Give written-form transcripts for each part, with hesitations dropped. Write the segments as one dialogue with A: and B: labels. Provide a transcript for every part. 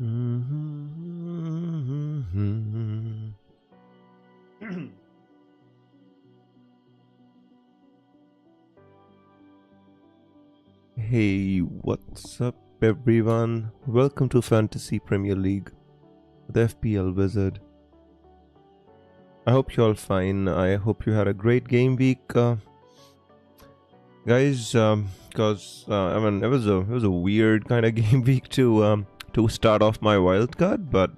A: Hey, what's up, everyone? Welcome to Fantasy Premier League, the FPL Wizard. I hope you're all fine. I hope you had a great game week, guys. Because I mean, it was a weird kind of game week to start off my wildcard, but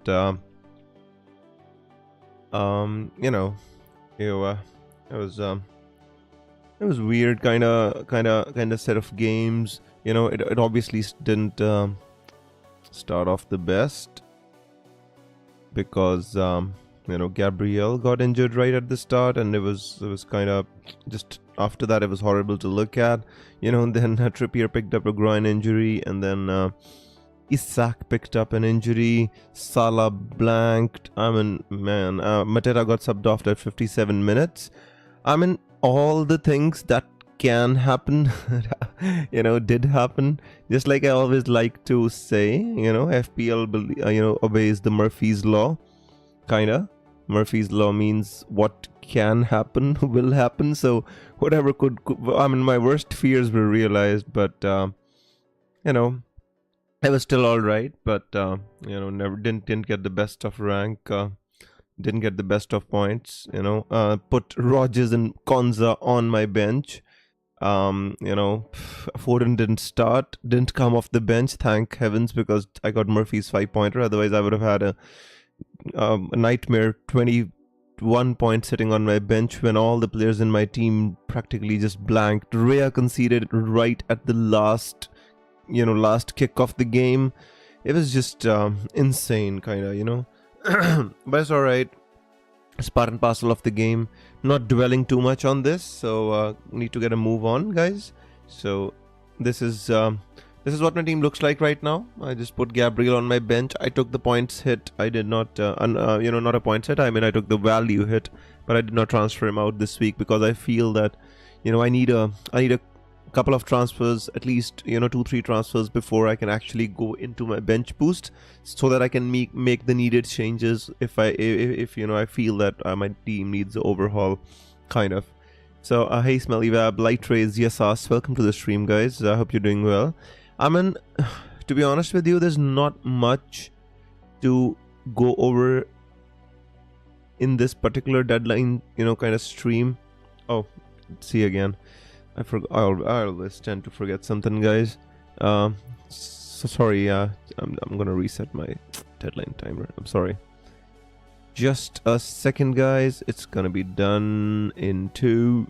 A: you know, it was weird kind of set of games. You know, it obviously didn't start off the best because Gabriel got injured right at the start, and it was kind of just after that it was horrible to look at. And then Trippier picked up a groin injury, and then Isak picked up an injury. Salah blanked. I mean, man, Mateta got subbed off at 57 minutes. I mean, all the things that can happen, did happen. Just like I always like to say, FPL, obeys the Murphy's Law, kinda. Murphy's Law means what can happen will happen. So whatever could I mean, my worst fears were realized, but it was still all right. But never didn't get the best of rank. Didn't get the best of points. Put Rogers and Konza on my bench. Foden didn't come off the bench, thank heavens, because I got Murphy's 5-pointer. Otherwise I would have had a nightmare 21 points sitting on my bench when all the players in my team practically just blanked. Rhea conceded right at the last kick of the game. It was just insane, kind of, but it's alright. It's part and parcel of the game. Not dwelling too much on this, so need to get a move on, guys. So this is what my team looks like right now. I just put Gabriel on my bench. I took the points hit. I did not, not a points hit. I mean, I took the value hit, but I did not transfer him out this week because I feel that, I need a couple of transfers, at least 2-3 transfers before I can actually go into my bench boost, so that I can make the needed changes if I feel that my team needs an overhaul, kind of. So hey Smelly Vab, Light Rays, yes us, welcome to the stream, guys. I hope you're doing well. I mean, to be honest with you, there's not much to go over in this particular deadline kind of stream. Oh, see again. I always tend to forget something, guys. So sorry. I'm gonna reset my deadline timer. I'm sorry. Just a second, guys. It's gonna be done in 2,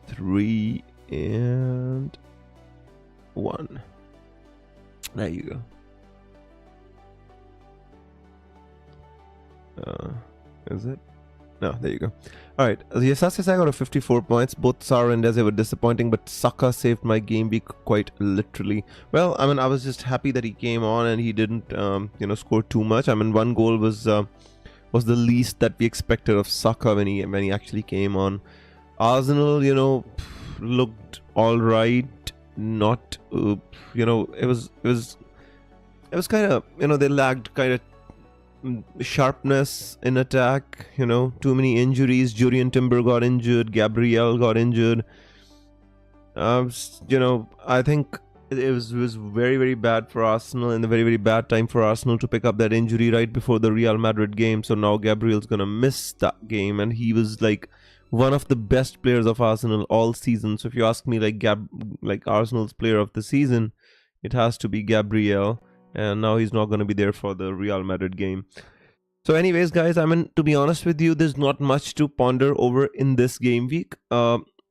A: 3, and 1. There you go. Is it? No, there you go. Alright, the Assassin's I got a 54 points. Both Sar and Eze were disappointing, but Saka saved my game week quite literally. Well, I mean, I was just happy that he came on and he didn't, score too much. I mean, one goal was the least that we expected of Saka when he actually came on. Arsenal, looked all right. Not, it was kind of, they lagged kind of sharpness in attack. Too many injuries. Jurian Timber got injured, Gabriel got injured. I think it was very, very bad for Arsenal, and a very, very bad time for Arsenal to pick up that injury right before the Real Madrid game. So now Gabriel's gonna miss that game, and he was like one of the best players of Arsenal all season. So if you ask me, like Arsenal's player of the season, it has to be Gabriel. And now he's not going to be there for the Real Madrid game. So anyways, guys, I mean, to be honest with you, there's not much to ponder over in this game week,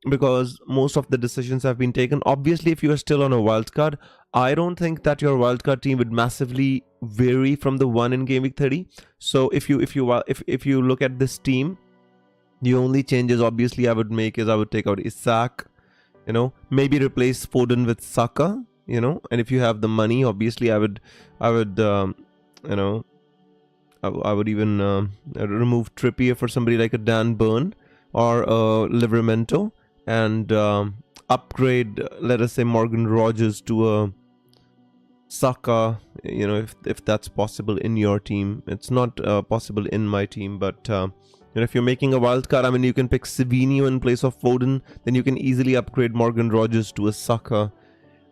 A: because most of the decisions have been taken. Obviously, if you are still on a wildcard, I don't think that your wildcard team would massively vary from the one in game week 30. So if you look at this team, the only changes obviously I would make is I would take out Isak, maybe replace Foden with Saka. And if you have the money, obviously I would even remove Trippier for somebody like a Dan Burn or Livramento, and upgrade, let us say, Morgan Rogers to a Saka, if that's possible in your team. It's not possible in my team, but if you're making a wild card, I mean, you can pick Savinho in place of Foden, then you can easily upgrade Morgan Rogers to a Saka.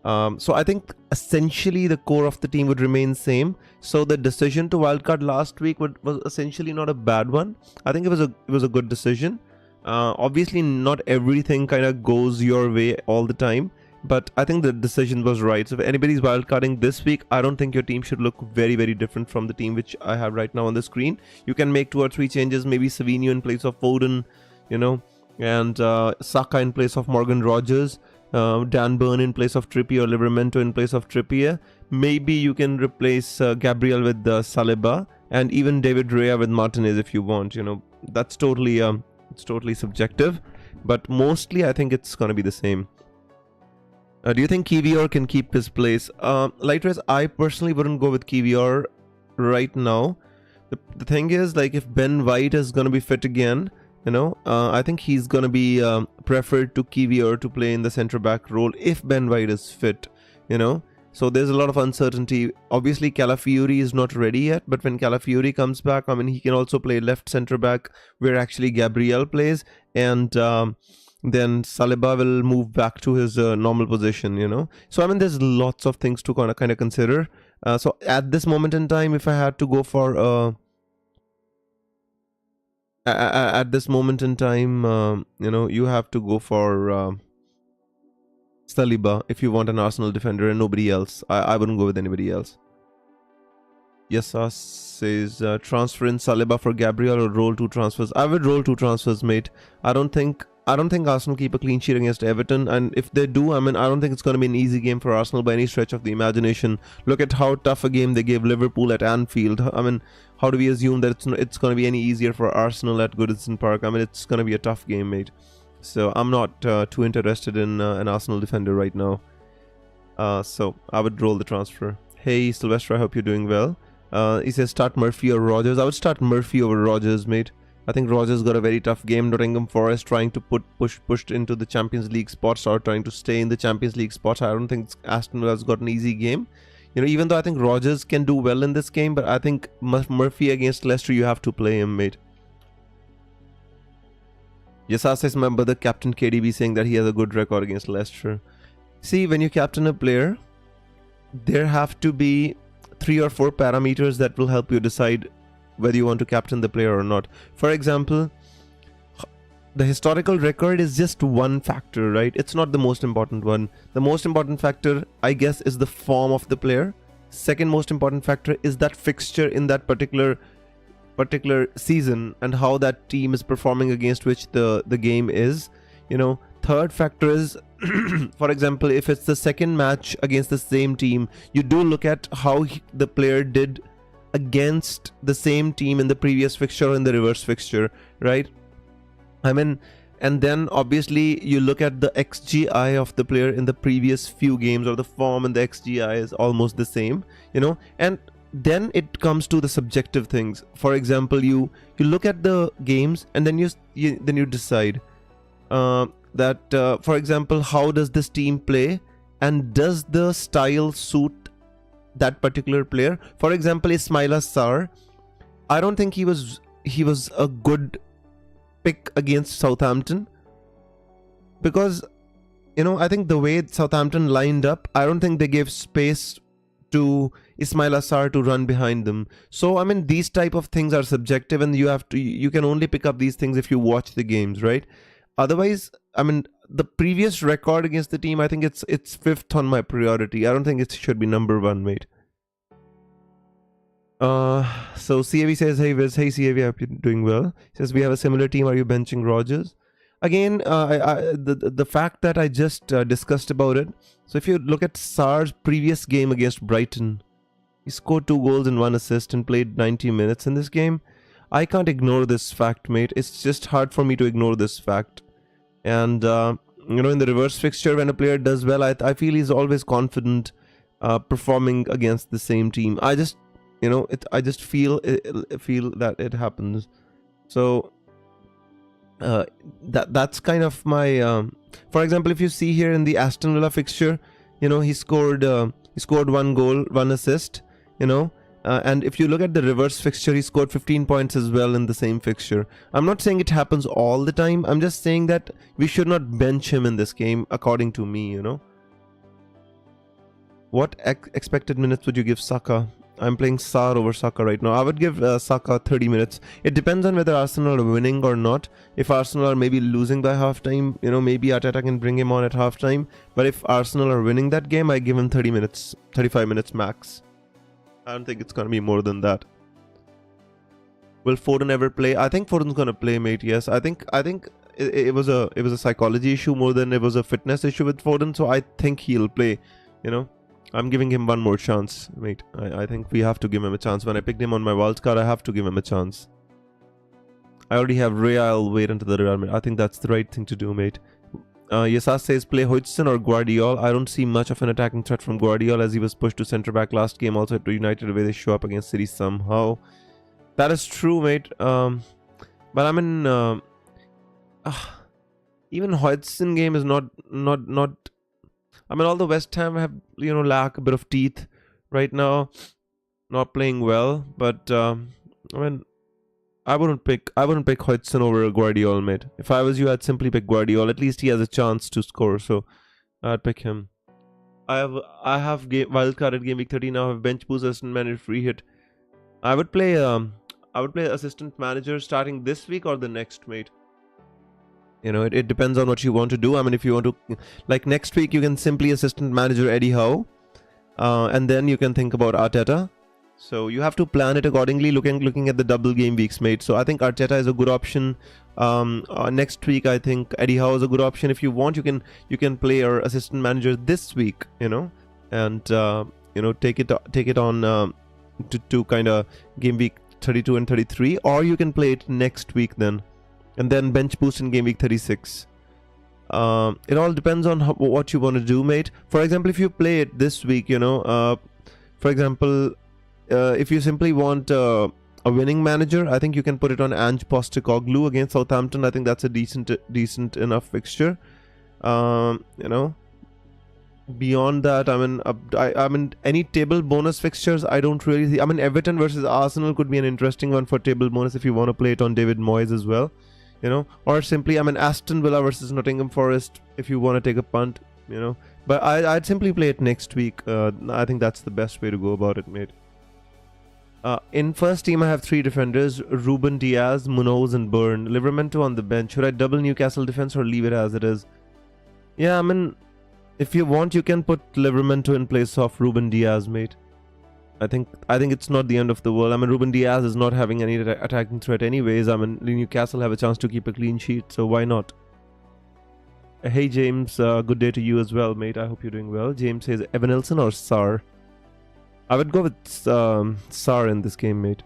A: So I think essentially the core of the team would remain same. So the decision to wildcard last week was essentially not a bad one. I think it was a good decision. Obviously, not everything kind of goes your way all the time, but I think the decision was right. So if anybody's wildcarding this week, I don't think your team should look very, very different from the team which I have right now on the screen. You can make 2 or 3 changes, maybe Savinho in place of Foden, and Saka in place of Morgan Rogers. Dan Burn in place of Trippier, or Livramento in place of Trippier. Maybe you can replace Gabriel with Saliba, and even David Raya with Martinez if you want. That's totally it's totally subjective, but mostly I think it's gonna be the same. Do you think Kiwior can keep his place? Lightweights, I personally wouldn't go with Kiwior right now. The thing is, like, if Ben White is gonna be fit again, I think he's gonna be preferred to Kiwior to play in the centre back role if Ben White is fit. So there's a lot of uncertainty. Obviously, Calafiori is not ready yet, but when Calafiori comes back, I mean, he can also play left centre back where actually Gabriel plays, and then Saliba will move back to his normal position. So I mean, there's lots of things to kind of consider. So at this moment in time, if I had to go for at this moment in time, you have to go for Saliba if you want an Arsenal defender and nobody else. I wouldn't go with anybody else. Yes, says transfer in Saliba for Gabriel or roll 2 transfers. I would roll 2 transfers, mate. I don't think Arsenal keep a clean sheet against Everton, and if they do, I mean, I don't think it's going to be an easy game for Arsenal by any stretch of the imagination. Look at how tough a game they gave Liverpool at Anfield. I mean, how do we assume that it's going to be any easier for Arsenal at Goodison Park? I mean, it's going to be a tough game, mate. So I'm not too interested in an Arsenal defender right now. So I would roll the transfer. Hey, Sylvester, I hope you're doing well. He says start Murphy or Rogers. I would start Murphy over Rogers, mate. I think Rogers got a very tough game. Nottingham Forest trying to pushed into the Champions League spots or trying to stay in the Champions League spots. I don't think Aston Villa's got an easy game. Even though I think Rogers can do well in this game, but I think Murphy against Leicester, you have to play him, mate. Yes, I says my brother Captain KDB saying that he has a good record against Leicester. See, when you captain a player, there have to be 3 or 4 parameters that will help you decide whether you want to captain the player or not. For example, the historical record is just one factor, right? It's not the most important one. The most important factor, I guess, is the form of the player. Second most important factor is that fixture in that particular season and how that team is performing against which the game is. Third factor is for example, if it's the second match against the same team, you do look at how the player did against the same team in the previous fixture or in the reverse fixture, right? I mean, and then obviously you look at the XGI of the player in the previous few games, or the form and the XGI is almost the same, and then it comes to the subjective things. For example, you look at the games and then you decide that for example, how does this team play and does the style suit that particular player? For example, Ismaila Sarr, I don't think he was a good pick against Southampton, because I think the way Southampton lined up, I don't think they gave space to Ismaila Sarr to run behind them. So I mean, these type of things are subjective, and you can only pick up these things if you watch the games, right? Otherwise, I mean, the previous record against the team, I think it's 5th on my priority. I don't think it should be number 1, mate. So CAV says, hey Viz, hey CAV, I hope you're doing well. He says, we have a similar team, are you benching Rogers? Again, the fact that I just discussed about it. So if you look at Sarr's previous game against Brighton, he scored 2 goals and 1 assist and played 90 minutes in this game. I can't ignore this fact, mate. It's just hard for me to ignore this fact. And in the reverse fixture, when a player does well, I feel he's always confident performing against the same team. I just feel that it happens. So that's kind of my for example, if you see here in the Aston Villa fixture, he scored He scored 1 goal, 1 assist, you know. And if you look at the reverse fixture, he scored 15 points as well in the same fixture. I'm not saying it happens all the time. I'm just saying that we should not bench him in this game, according to me, you know. What expected minutes would you give Saka? I'm playing Sar over Saka right now. I would give Saka 30 minutes. It depends on whether Arsenal are winning or not. If Arsenal are maybe losing by halftime, you know, maybe Arteta can bring him on at halftime. But if Arsenal are winning that game, I give him 30 minutes, 35 minutes max. I don't think it's going to be more than that. Will Foden ever play? I think Foden's going to play, mate. Yes, I think it was a psychology issue more than it was a fitness issue with Foden. So I think he'll play, you know. I'm giving him one more chance, mate. I think we have to give him a chance. When I picked him on my wildcard, I have to give him a chance. I already have Ray. I'll wait until the Real Madrid. I think that's the right thing to do, mate. Yesas says play Hodgson or Guardiola. I don't see much of an attacking threat from Guardiola as he was pushed to centre back last game. Also at United, the way they show up against City somehow. That is true, mate. But I mean, even Hodgson game is not. I mean, although West Ham have, you know, lack a bit of teeth right now, not playing well, but I mean, I wouldn't pick Hodgson over Guardiola, mate. If I was you, I'd simply pick Guardiola. At least he has a chance to score, so I'd pick him. I have wildcarded game week 30 now. I have bench boost, assistant manager, free hit. I would play assistant manager starting this week or the next, mate. You know, it depends on what you want to do. I mean, if you want to, like next week, you can simply assistant manager Eddie Howe. And then you can think about Arteta. So you have to plan it accordingly, looking at the double game weeks, mate. So I think Arteta is a good option. Next week, I think Eddie Howe is a good option. If you want, you can play your assistant manager this week, you know, and you know, take it on to kind of game week 32 and 33, or you can play it next week then. And then bench boost in game week 36. It all depends on what you want to do, mate. For example, if you play it this week, you know, for example, if you simply want a winning manager, I think you can put it on Ange Postecoglou against Southampton. I think that's a decent enough fixture. You know, beyond that, I mean, any table bonus fixtures, I don't really see. I mean, Everton versus Arsenal could be an interesting one for table bonus if you want to play it on David Moyes as well. You know, or simply, I mean, Aston Villa versus Nottingham Forest if you want to take a punt, you know. But I'd simply play it next week. I think that's the best way to go about it, mate. In first team, I have 3 defenders: Ruben Diaz, Munoz, and Byrne. Livramento on the bench. Should I double Newcastle defense or leave it as it is? Yeah, I mean, if you want, you can put Livramento in place of Ruben Diaz, mate. I think it's not the end of the world. I mean, Ruben Diaz is not having any attacking threat anyways. I mean, Newcastle have a chance to keep a clean sheet, so why not? Hey James, good day to you as well, mate. I hope you're doing well. James says Evanilson or Sar. I would go with Sar in this game, mate.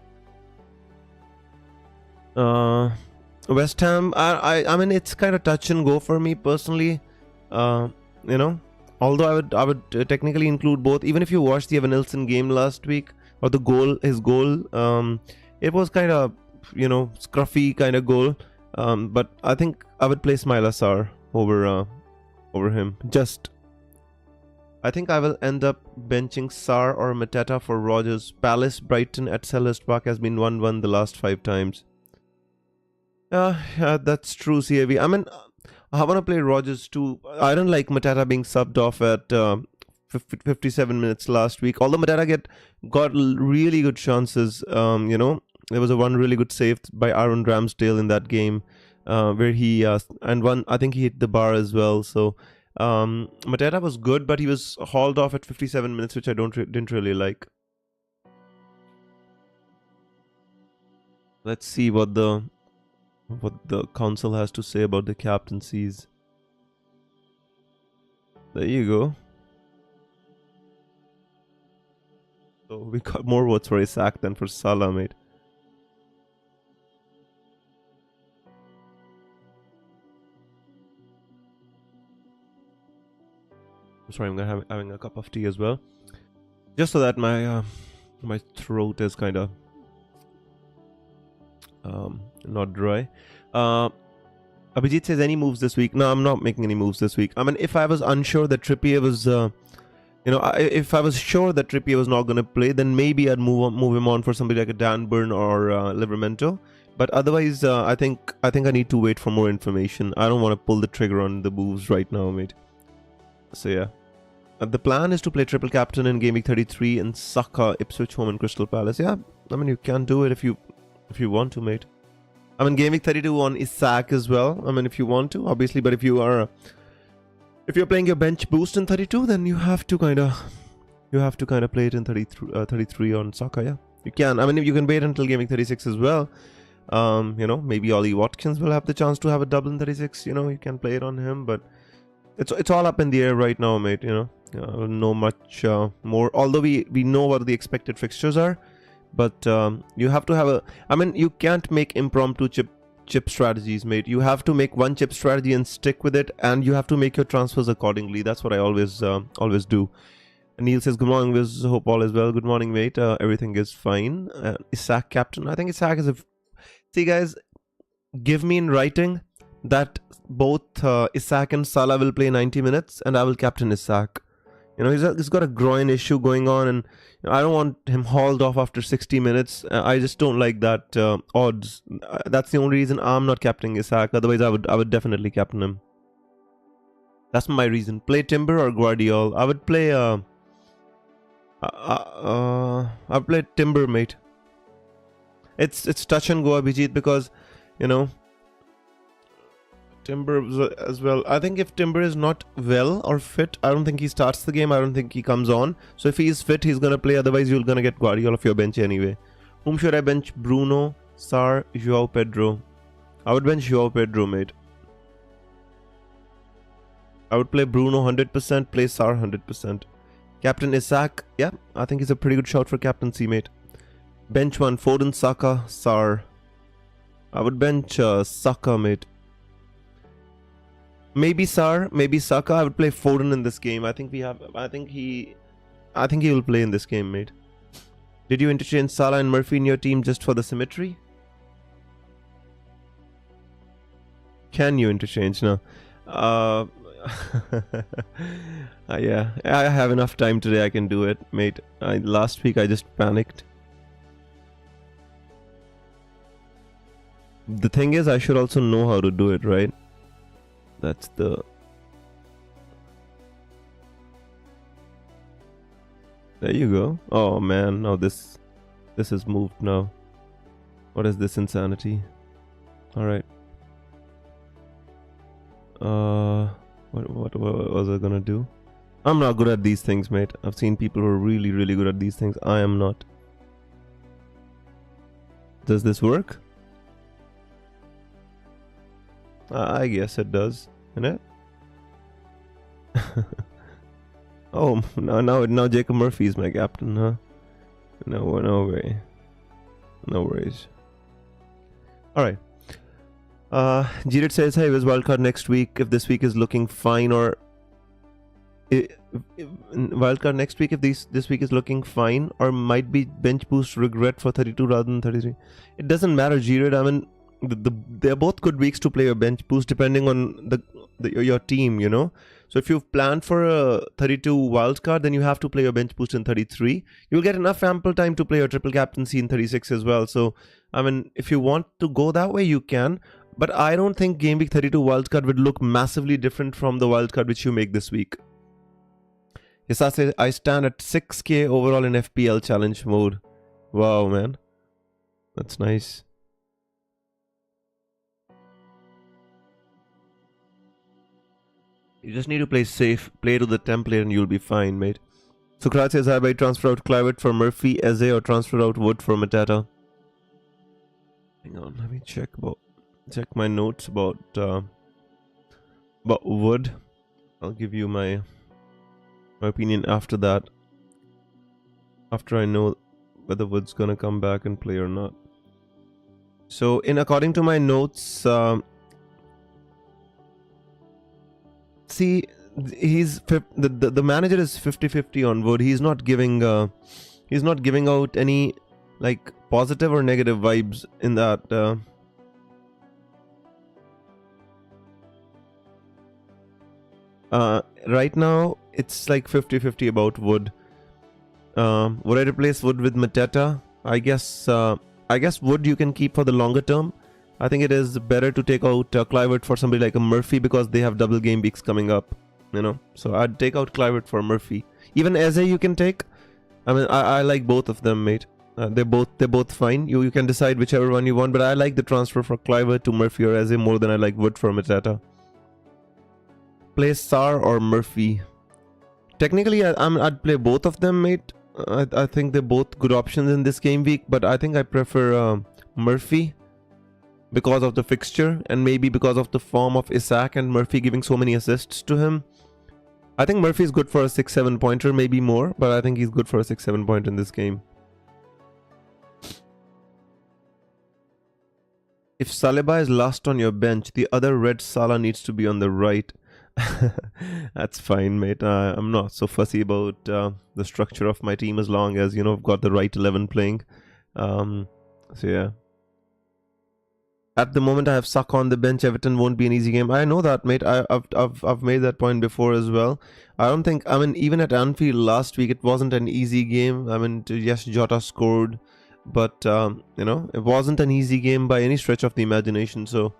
A: West Ham, I mean, it's kind of touch and go for me personally. You know. Although I would technically include both. Even if you watched the Evanilson game last week, or his goal, it was kind of, you know, scruffy kind of goal. But I think I would play Ismaila Sarr over him. I think I will end up benching Sarr or Mateta for Rodgers. Palace, Brighton at Selhurst Park has been 1-1 the last 5 times. Yeah, that's true, CAV. I mean, I want to play Rodgers too. I don't like Mateta being subbed off at 57 minutes last week. Although Mateta got really good chances. You know, there was one really good save by Aaron Ramsdale in that game, where he I think he hit the bar as well. So Mateta was good, but he was hauled off at 57 minutes, which I didn't really like. Let's see what the council has to say about the captaincies. There you go. So we got more votes for Isaac than for Salah, mate. I'm sorry, I'm having a cup of tea as well, just so that my throat is kind of not dry. Abhijit says any moves this week? No, I'm not making any moves this week. I mean, if I was unsure that Trippier was You know, if I was sure that Trippier was not going to play, then maybe I'd move him on for somebody like a Dan Burn or Livramento. But otherwise, I think I need to wait for more information. I don't want to pull the trigger on the moves right now, mate. So yeah, the plan is to play triple captain in Game Week 33 and Saka, Ipswich home and Crystal Palace. Yeah, I mean you can do it if you want to, mate. I mean Game Week 32 on Isak as well. I mean if you want to, obviously, but if you're playing your bench boost in 32, then you have to kind of play it in 33 on Saka. Yeah, you can. I mean you can wait until Game Week 36 as well. You know, maybe Ollie Watkins will have the chance to have a double in 36. You know, you can play it on him, but it's all up in the air right now, mate. You know, I don't know much more. Although we know what the expected fixtures are, but you have to have a. I mean, you can't make impromptu chip strategies, mate. You have to make one chip strategy and stick with it, and you have to make your transfers accordingly. That's what I always do. And Neil says, "Good morning, Wiz. Hope all is well." Good morning, mate. Everything is fine. Isak captain. I think Isak is a. See, guys, give me in writing that both Isak and Salah will play 90 minutes and I will captain Isak. You know, he's got a groin issue going on, and you know, I don't want him hauled off after 60 minutes. I just don't like that odds. That's the only reason I'm not captaining Isak. Otherwise, I would definitely captain him. That's my reason. Play Timber or Guardiola. I would play I'd play Timber, mate. It's touch and go, Abhijit, because you know Timber as well. I think if Timber is not well or fit, I don't think he starts the game. I don't think he comes on. So if he is fit, he's gonna play. Otherwise, you're gonna get Guardiola off your bench anyway. Whom should I bench? Bruno, Sar, Joao Pedro. I would bench Joao Pedro, mate. I would play Bruno 100%, play Sar 100%. Captain Isak, yeah, I think he's a pretty good shout for captaincy, mate. Bench one, Foden, Saka, Sar. I would bench Saka, mate. Maybe Sar, maybe Saka. I would play Foden in this game. I think he will play in this game, mate. Did you interchange Salah and Murphy in your team just for the symmetry? Can you interchange now? Yeah, I have enough time today. I can do it, mate. Last week I just panicked. The thing is, I should also know how to do it, right? That's the... There you go. Oh man, now this has moved now. What is this insanity? Alright. What was I gonna do? I'm not good at these things, mate. I've seen people who are really, really good at these things. I am not. Does this work? I guess it does, innit? Oh, now Jacob Murphy is my captain, huh? No way. No worries. Alright. Jirit says, hey, was wildcard next week if this week is looking fine, or wildcard next week if this week is looking fine, or might be bench boost regret for 32 rather than 33. It doesn't matter, Jirit. I mean, they're both good weeks to play a bench boost depending on your team, you know. So if you've planned for a 32 wildcard, then you have to play your bench boost in 33. You'll get enough ample time to play your triple captaincy in 36 as well. So I mean, if you want to go that way, you can. But I don't think Game Week 32 wildcard would look massively different from the wildcard which you make this week. Yasa says, I stand at 6k overall in FPL challenge mode. Wow, man. That's nice. You just need to play safe, play to the template, and you'll be fine, mate. Sukrat says, I might transfer out Clivert for Murphy, Eze, or transfer out Wood for Matata. Hang on, let me check my notes about Wood. I'll give you my opinion after that. After I know whether Wood's gonna come back and play or not. So, according to my notes, see, the manager is 50-50 on Wood. He's not giving out any like positive or negative vibes in that. Right now it's like 50-50 about Wood. Would I replace Wood with Mateta? I guess Wood you can keep for the longer term. I think it is better to take out Kluivert for somebody like a Murphy because they have double game weeks coming up, you know. So I'd take out Kluivert for Murphy. Even Eze you can take. I mean, I like both of them, mate. They're both fine. You can decide whichever one you want, but I like the transfer for Kluivert to Murphy or Eze more than I like Wood for Mateta. Play Sar or Murphy? Technically, I'd play both of them, mate. I think they're both good options in this game week, but I think I prefer Murphy because of the fixture and maybe because of the form of Isak and Murphy giving so many assists to him. I think Murphy is good for a 6-7 pointer, maybe more, but I think he's good for a 6-7 point in this game. If Saliba is last on your bench, the other red Salah needs to be on the right. That's fine, mate. I'm not so fussy about the structure of my team as long as, you know, I've got the right 11 playing. So yeah. At the moment, I have Saka on the bench. Everton won't be an easy game. I know that, mate. I've made that point before as well. I don't think. I mean, even at Anfield last week, it wasn't an easy game. I mean, yes, Jota scored, but you know, it wasn't an easy game by any stretch of the imagination. So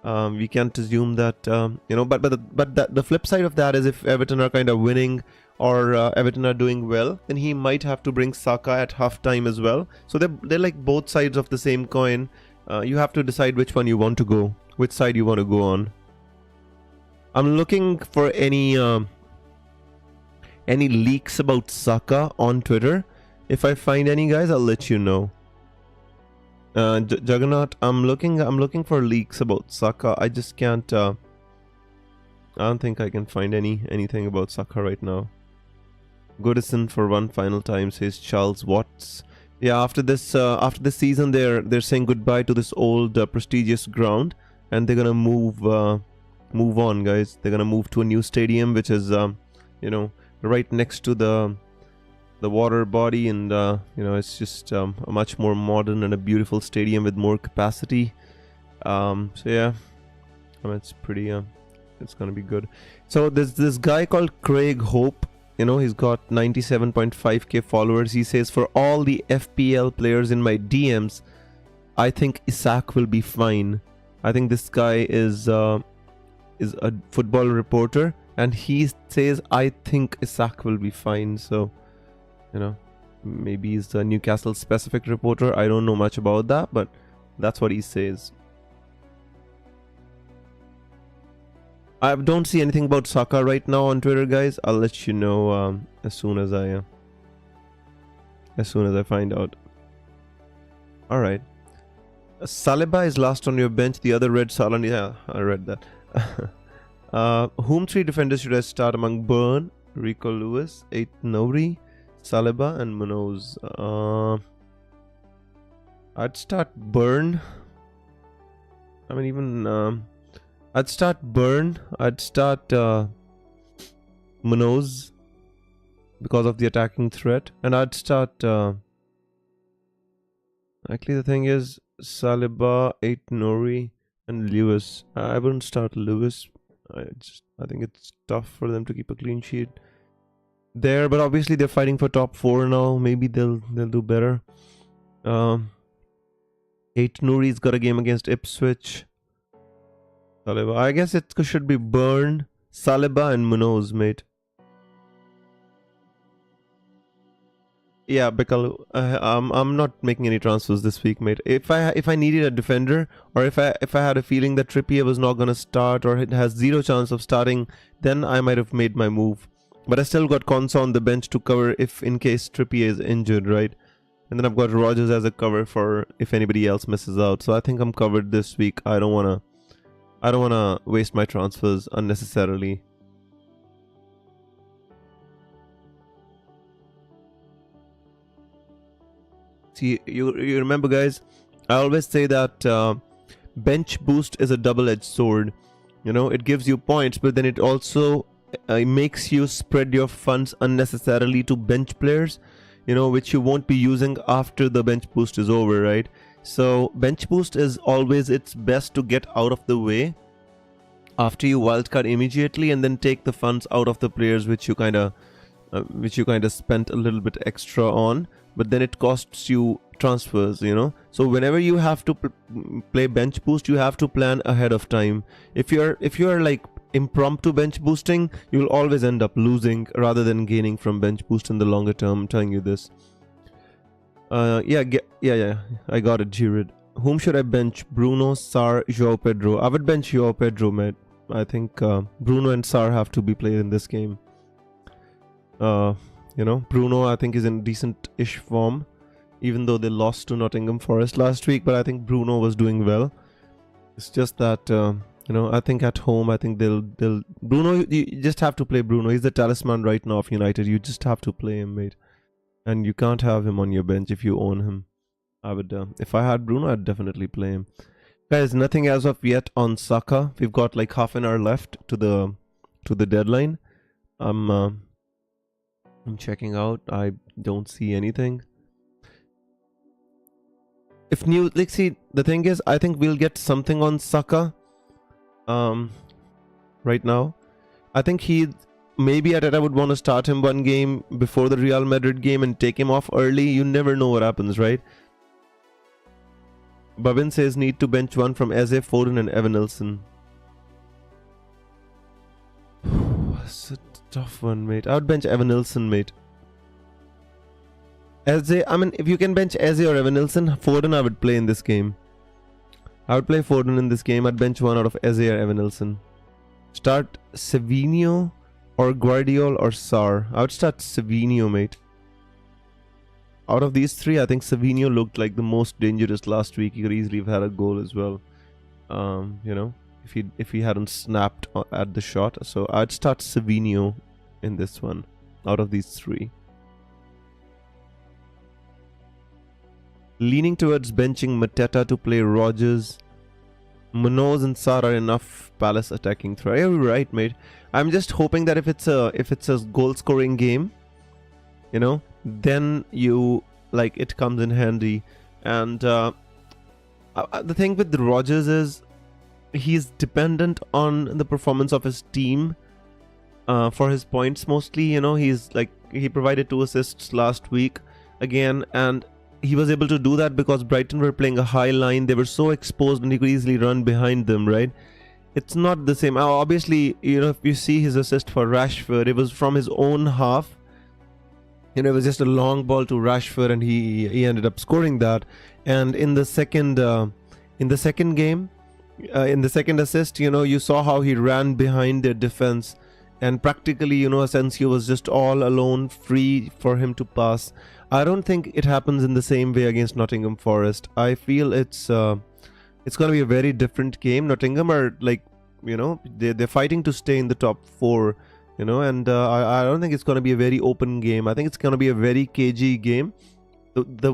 A: we can't assume that you know. But the flip side of that is if Everton are kind of winning or Everton are doing well, then he might have to bring Saka at halftime as well. So they're like both sides of the same coin. You have to decide which one you want to go, which side you want to go on. I'm looking for any leaks about Saka on Twitter. If I find any, guys, I'll let you know. Juggernaut, I'm looking for leaks about Saka. I just can't. I don't think I can find anything about Saka right now. Goodison for one final time, says Charles Watts. Yeah, after this season, they're saying goodbye to this old prestigious ground, and they're gonna move on, guys. They're gonna move to a new stadium, which is you know, right next to the water body, and you know, it's just a much more modern and a beautiful stadium with more capacity. So yeah, I mean, it's pretty. It's gonna be good. So there's this guy called Craig Hope. You know, he's got 97.5k followers. He says, for all the FPL players in my DMs, I think Isak will be fine. I think this guy is a football reporter, and he says, I think Isak will be fine. So, you know, maybe he's a Newcastle specific reporter. I don't know much about that, but that's what he says. I don't see anything about Saka right now on Twitter, guys. I'll let you know as soon as I find out. All right. Saliba is last on your bench. The other red Salah. Yeah, I read that. Whom three defenders should I start among Burn, Rico Lewis, Aït-Nouri, Saliba, and Munoz? I'd start Burn. I mean, even. I'd start Burn. I'd start Munoz because of the attacking threat, and I'd start. Actually, the thing is Saliba, Aït-Nouri, and Lewis. I wouldn't start Lewis. I think it's tough for them to keep a clean sheet there, but obviously they're fighting for top 4 now. Maybe they'll do better. Aït-Nouri's got a game against Ipswich. Saliba. I guess it should be Burn, Saliba, and Munoz, mate. Yeah, Bekalu. I'm not making any transfers this week, mate. If I needed a defender, or if I had a feeling that Trippier was not gonna start, or it has zero chance of starting, then I might have made my move. But I still got Konsa on the bench to cover if in case Trippier is injured, right? And then I've got Rodgers as a cover for if anybody else misses out. So I think I'm covered this week. I don't wanna waste my transfers unnecessarily. See, you remember, guys, I always say that bench boost is a double-edged sword. You know, it gives you points, but then it also makes you spread your funds unnecessarily to bench players, you know, which you won't be using after the bench boost is over, right? So bench boost is always its best to get out of the way after you wildcard immediately, and then take the funds out of the players which you kind of spent a little bit extra on, but then it costs you transfers, so whenever you have to play bench boost, you have to plan ahead of time. If you're like impromptu bench boosting, you will always end up losing rather than gaining from bench boost in the longer term. I'm telling you this. Yeah, I got it, Girid. Whom should I bench? Bruno, Sar, Joao Pedro. I would bench Joao Pedro, mate. I think Bruno and Sar have to be played in this game. Bruno, I think, is in decent-ish form, even though they lost to Nottingham Forest last week. But I think Bruno was doing well. It's just that I think at home, I think they'll Bruno. You just have to play Bruno. He's the talisman right now of United. You just have to play him, mate. And you can't have him on your bench if you own him. I would, if I had Bruno, I'd definitely play him. Guys, nothing as of yet on Saka. We've got like half an hour left to the deadline. I'm checking out. I don't see anything. See, the thing is, I think we'll get something on Saka. Right now, I think maybe Arteta would want to start him one game before the Real Madrid game and take him off early. You never know what happens, right? Babin says need to bench one from Eze, Foden and Evanilson. That's a tough one, mate. I would bench Evanilson, mate. Eze, I mean, if you can bench Eze or Evanilson, Foden I would play in this game. I would play Foden in this game. I'd bench one out of Eze or Evanilson. Start Savinho or Guardiola or Sar. I would start Savinho, mate. Out of these three, I think Savinho looked like the most dangerous last week. He could easily have had a goal as well. If he hadn't snapped at the shot. So I'd start Savinho in this one out of these three. Leaning towards benching Mateta to play Rodgers. Munoz and Sar are enough Palace attacking threat. You're right, mate. I'm just hoping that if it's a goal scoring game, then it comes in handy. And the thing with Rodgers is he's dependent on the performance of his team for his points mostly. He provided 2 assists last week again, and he was able to do that because Brighton were playing a high line. They were so exposed and he could easily run behind them, right? It's not the same. Obviously, if you see his assist for Rashford, it was from his own half. It was just a long ball to Rashford and he ended up scoring that. And in the second game, in the second assist, you saw how he ran behind their defense. And practically, Asensio was just all alone, free for him to pass. I don't think it happens in the same way against Nottingham Forest. I feel it's going to be a very different game. Nottingham are they're fighting to stay in the top 4, and I don't think it's going to be a very open game. I think it's going to be a very cagey game. The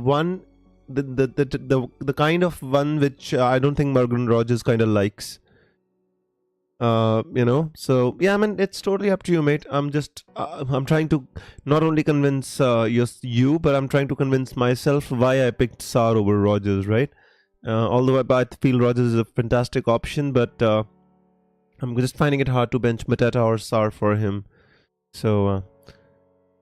A: kind of one which I don't think Morgan Rogers kind of likes. So yeah, I mean, it's totally up to you, mate. I'm trying to not only convince you, but I'm trying to convince myself why I picked Sar over Rodgers, right? Although I feel Rodgers is a fantastic option, but I'm just finding it hard to bench Mateta or Sar for him. So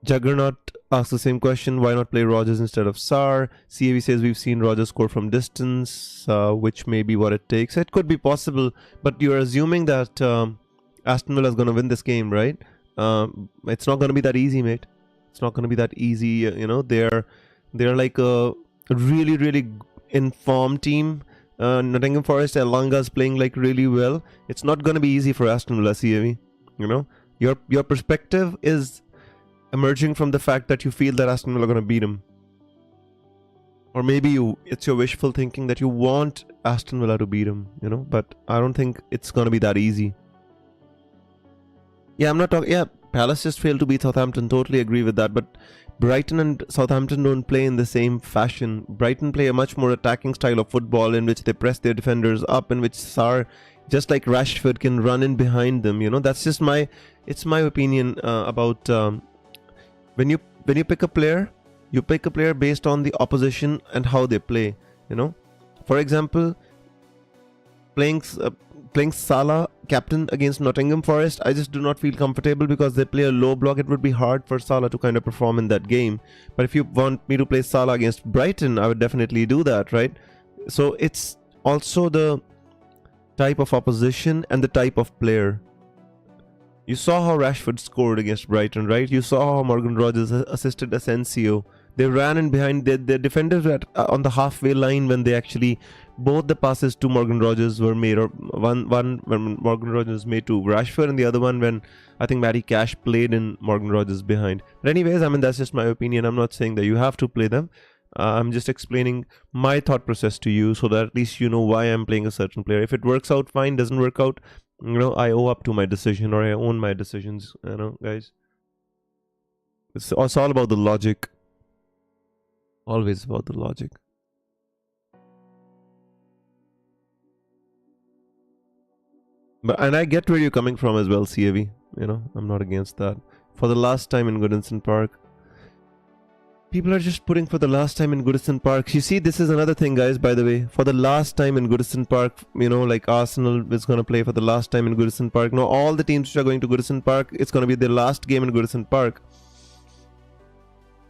A: Juggernaut asks the same question: why not play Rodgers instead of Sar? CAV says we've seen Rodgers score from distance, which may be what it takes. It could be possible, but you're assuming that Aston Villa is going to win this game, right? It's not going to be that easy, mate. It's not going to be that easy. They're like a really, really informed team. Nottingham Forest, Elanga's playing like really well. It's not going to be easy for Aston Villa, CAV. Your perspective is emerging from the fact that you feel that Aston Villa are going to beat him. Or maybe it's your wishful thinking that you want Aston Villa to beat him, but I don't think it's going to be that easy. Yeah, I'm not talking... Yeah, Palace just failed to beat Southampton. Totally agree with that. But Brighton and Southampton don't play in the same fashion. Brighton play a much more attacking style of football in which they press their defenders up, in which Sar, just like Rashford, can run in behind them. That's just my opinion about... When you pick a player, you pick a player based on the opposition and how they play. For example, playing playing Salah captain against Nottingham Forest, I just do not feel comfortable because they play a low block. It would be hard for Salah to kind of perform in that game. But if you want me to play Salah against Brighton, I would definitely do that, right? So it's also the type of opposition and the type of player. You saw how Rashford scored against Brighton, right? You saw how Morgan Rogers assisted Asensio. They ran in behind their defenders on the halfway line when they actually both the passes to Morgan Rogers were made, or one when Morgan Rogers made to Rashford, and the other one when I think Matty Cash played in Morgan Rogers behind. But anyways, I mean, that's just my opinion. I'm not saying that you have to play them. I'm just explaining my thought process to you so that at least you know why I'm playing a certain player. If it works out, fine. Doesn't work out, I owe up to my decision, or I own my decisions, guys. It's all about the logic. Always about the logic. And I get where you're coming from as well, CAV. I'm not against that. For the last time in Goodison Park. People are just putting for the last time in Goodison Park. You see, this is another thing, guys, by the way. For the last time in Goodison Park, like Arsenal is going to play for the last time in Goodison Park. No, all the teams which are going to Goodison Park, it's going to be their last game in Goodison Park.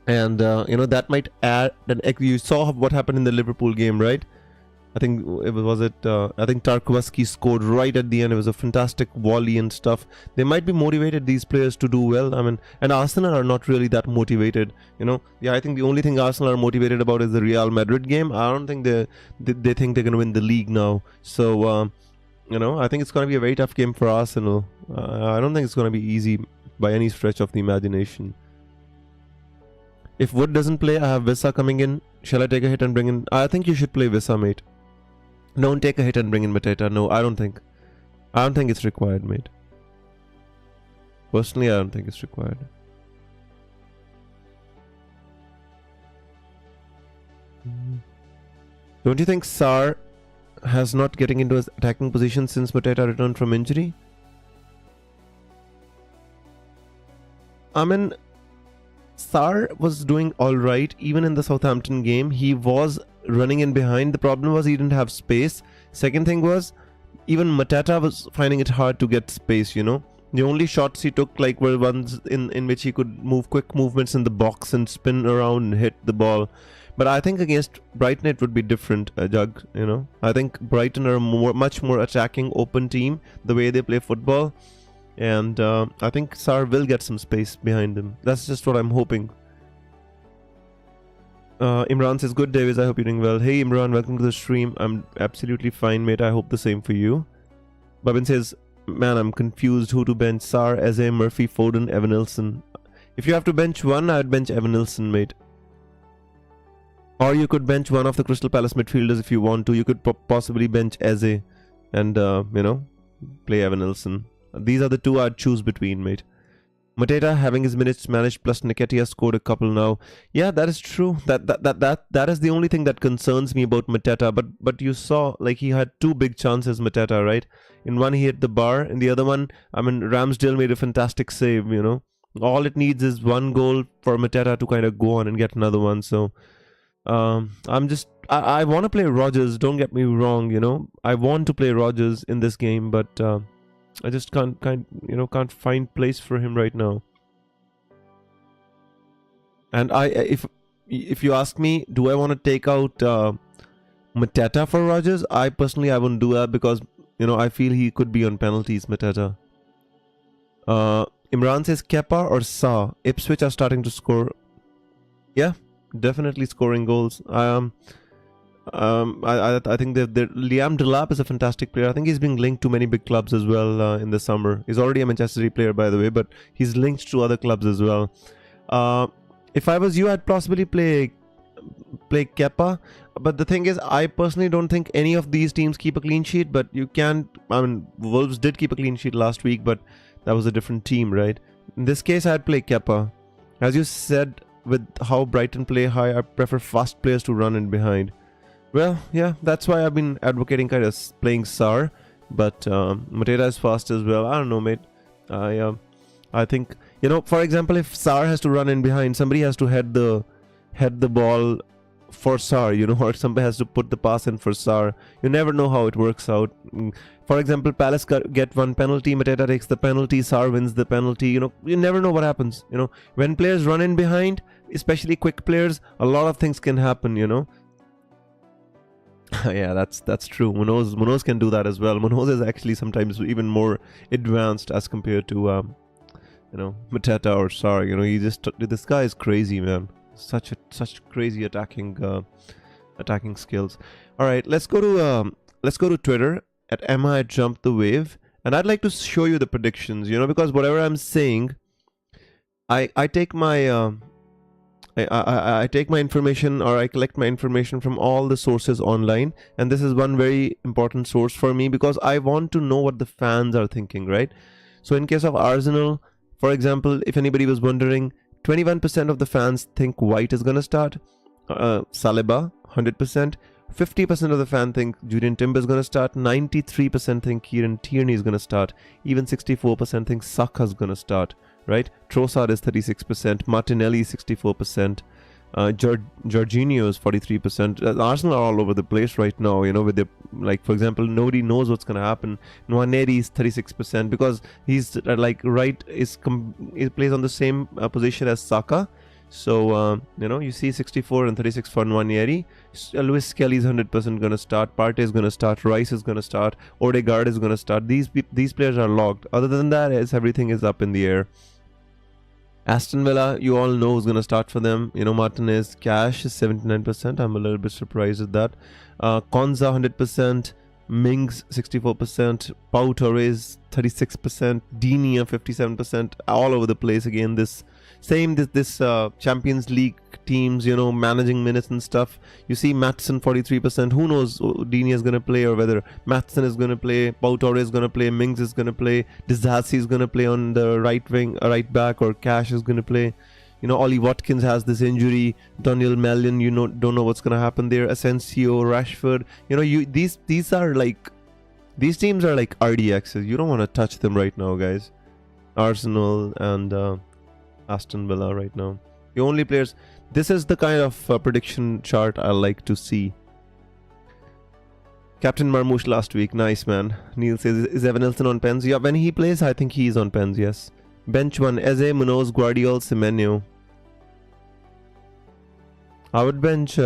A: And, that might add... You saw what happened in the Liverpool game, right? I think I think Tarkowski scored right at the end. It was a fantastic volley and stuff. They might be motivated, these players, to do well. I mean, and Arsenal are not really that motivated. Yeah, I think the only thing Arsenal are motivated about is the Real Madrid game. I don't think they think they're going to win the league now. So, I think it's going to be a very tough game for Arsenal. I don't think it's going to be easy by any stretch of the imagination. If Wood doesn't play, I have Vissa coming in. Shall I take a hit and bring in... I think you should play Vissa, mate. Don't take a hit and bring in Mateta. No, I don't think it's required, mate. Personally, I don't think it's required. Don't you think Sarr has not getting into his attacking position since Mateta returned from injury? I mean... Sarr was doing alright even in the Southampton game. He was running in behind. The problem was he didn't have space. Second thing was, even Mateta was finding it hard to get space, The only shots he took were ones in which he could move quick movements in the box and spin around and hit the ball. But I think against Brighton it would be different, Jug, I think Brighton are a much more attacking, open team, the way they play football. And I think Sarr will get some space behind him. That's just what I'm hoping. Imran says, good, Davis. I hope you're doing well. Hey, Imran, welcome to the stream. I'm absolutely fine, mate. I hope the same for you. Babin says, man, I'm confused who to bench. Sarr, Eze, Murphy, Foden, Evanilson. If you have to bench one, I'd bench Evanilson, mate. Or you could bench one of the Crystal Palace midfielders if you want to. You could possibly bench Eze and, play Evanilson. These are the two I'd choose between, mate. Mateta having his minutes managed, plus Nketiah scored a couple now. Yeah, that is true. That is the only thing that concerns me about Mateta. But you saw, he had two big chances, Mateta, right? In one he hit the bar, in the other one, Ramsdale made a fantastic save, All it needs is one goal for Mateta to kind of go on and get another one. So, I want to play Rodgers. Don't get me wrong, I want to play Rodgers in this game, but I just can't find place for him right now. And if you ask me, do I want to take out Mateta for Rodgers? I wouldn't do that because I feel he could be on penalties. Mateta. Imran says Kepa or Sa. Ipswich are starting to score. Yeah, definitely scoring goals. I think Liam Delap is a fantastic player. I think he's being linked to many big clubs as well in the summer. He's already a Manchester City player, by the way, but he's linked to other clubs as well. If I was you, I'd possibly play Kepa. But the thing is, I personally don't think any of these teams keep a clean sheet. But you can't. Wolves did keep a clean sheet last week, but that was a different team, right? In this case, I'd play Kepa. As you said, with how Brighton play high, I prefer fast players to run in behind. Well, yeah, that's why I've been advocating kind of playing Sarr, but Mateta is fast as well. I don't know, mate. I think, for example, if Sarr has to run in behind, somebody has to head the ball for Sar, you know, or somebody has to put the pass in for Sar. You never know how it works out. For example, Palace get one penalty, Mateta takes the penalty, Sar wins the penalty. You know, you never know what happens. You know, when players run in behind, especially quick players, a lot of things can happen. You know. Yeah, that's true. Munoz can do that as well. Munoz is actually sometimes even more advanced as compared to you know, Mateta or Sar. You know, this guy is crazy, man. Such crazy attacking skills. All right, let's go to Twitter at Emma at Jump the Wave, and I'd like to show you the predictions. You know, because whatever I'm saying, I take my I take my information, or I collect my information from all the sources online, and this is one very important source for me because I want to know what the fans are thinking, right? So in case of Arsenal, for example, if anybody was wondering, 21% of the fans think White is gonna start, Saliba 100%, 50% of the fans think Julian Timber is gonna start, 93% think Kieran Tierney is gonna start, even 64% think Saka is gonna start. Right, Trossard is 36%, Martinelli 64%, Jorginho is 43%. Arsenal are all over the place right now, you know, with the, like, for example, nobody knows what's gonna happen. Nwaneri is 36% because he's he plays on the same position as Saka. So you know, you see 64 and 36 for Nwaneri. Lewis Kelly is 100% gonna start. Partey is gonna start. Rice is gonna start. Odegaard is gonna start. These players are locked. Other than that, everything is up in the air. Aston Villa, you all know who's going to start for them. You know, Martinez, Cash is 79%. I'm a little bit surprised at that. Konza, 100%. Mings, 64%. Pau Torres, 36%. Dinia, 57%. All over the place again. This Champions League teams, you know, managing minutes and stuff. You see Maatsen 43%. Who knows Dinia is going to play or whether Maatsen is going to play, Pau Torres is going to play, Mings is going to play, Disasi is going to play on the right wing, right back, or Cash is going to play. You know, Ollie Watkins has this injury. Daniel Mellon, you know, don't know what's going to happen there. Asensio, Rashford. You know, these teams are like RDXs. You don't want to touch them right now, guys. Arsenal and Aston Villa right now. The only players. This is the kind of prediction chart I like to see. Captain Marmoush last week. Nice, man. Neil says, is Evan Nilsson on pens? Yeah, when he plays, I think he is on pens, yes. Bench 1. Eze, Munoz, Guardiola, Semenyo. I would bench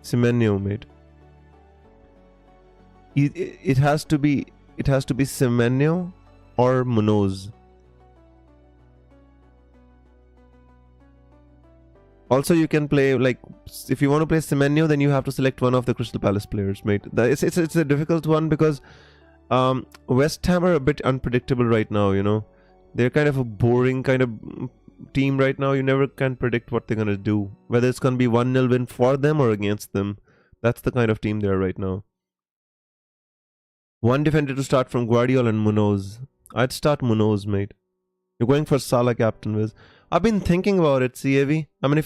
A: Semenyo, mate. It has to be Semenyo or Munoz. Also, you can play, like, if you want to play Semenyo, then you have to select one of the Crystal Palace players, mate. It's a difficult one because West Ham are a bit unpredictable right now, you know. They're kind of a boring kind of team right now. You never can predict what they're going to do. Whether it's going to be 1-0 win for them or against them. That's the kind of team they are right now. One defender to start from Guardiola and Munoz. I'd start Munoz, mate. You're going for Salah, captain, Wiz. I've been thinking about it, CAV. I mean,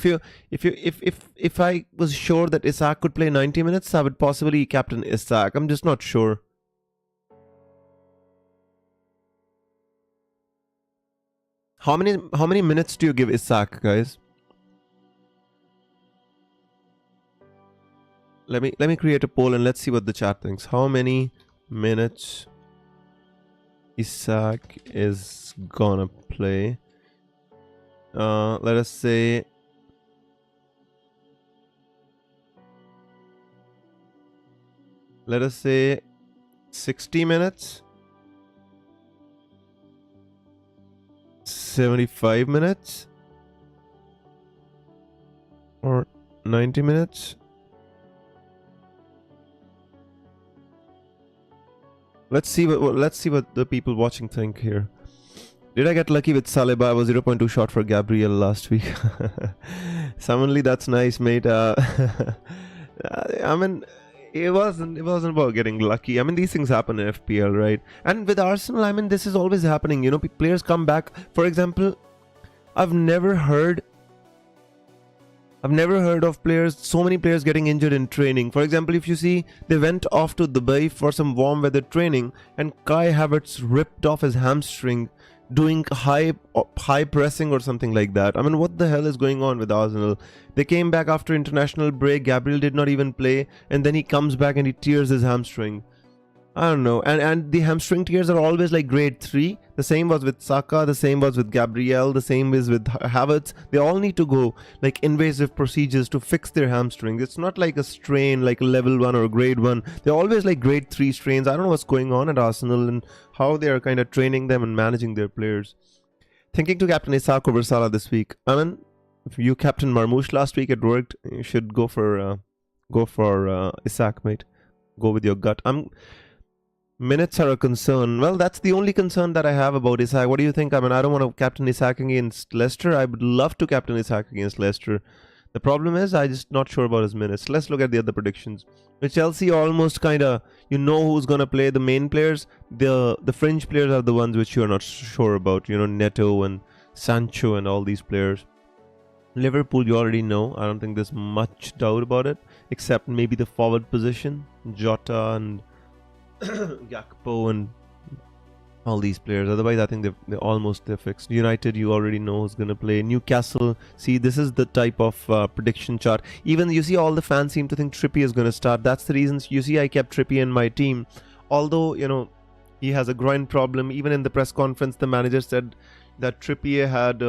A: if I was sure that Isak could play 90 minutes, I would possibly captain Isak. I'm just not sure. How many minutes do you give Isak, guys? Let me create a poll and let's see what the chat thinks. How many minutes Isak is gonna play? Let us say 60 minutes, 75 minutes, or 90 minutes. Let's see what the people watching think here. Did I get lucky with Saliba? I was 0.2 shot for Gabriel last week. Suddenly, that's nice, mate. I mean, it wasn't about getting lucky. I mean, these things happen in FPL, right? And with Arsenal, I mean, this is always happening. You know, players come back. For example, I've never heard of so many players getting injured in training. For example, if you see, they went off to Dubai for some warm weather training and Kai Havertz ripped off his hamstring doing high pressing or something like that. I mean, what the hell is going on with Arsenal? They came back after international break. Gabriel did not even play, and then he comes back and he tears his hamstring. I don't know. And the hamstring tears are always like grade 3. The same was with Saka, the same was with Gabriel, the same is with Havertz. They all need to go like invasive procedures to fix their hamstrings. It's not like a strain like level 1 or grade 1. They're always like grade 3 strains. I don't know what's going on at Arsenal and how they are kind of training them and managing their players. Thinking to captain Isak over Salah this week. I mean, if you captained Marmoush last week, it worked. You should go for Isak, mate. Go with your gut. Minutes are a concern. Well, that's the only concern that I have about Isak. What do you think? I mean, I don't want to captain Isak against Leicester. I would love to captain Isak against Leicester. The problem is, I'm just not sure about his minutes. Let's look at the other predictions. With Chelsea, almost kind of, you know who's going to play. The main players, the fringe players are the ones which you're not sure about. You know, Neto and Sancho and all these players. Liverpool, you already know. I don't think there's much doubt about it, except maybe the forward position. Jota and Gakpo and all these players. Otherwise, I think they're fixed. United, you already know who's going to play. Newcastle, see, this is the type of prediction chart. Even you see all the fans seem to think Trippier is going to start. That's the reason you see I kept Trippier in my team. Although, you know, he has a groin problem. Even in the press conference, the manager said that Trippier had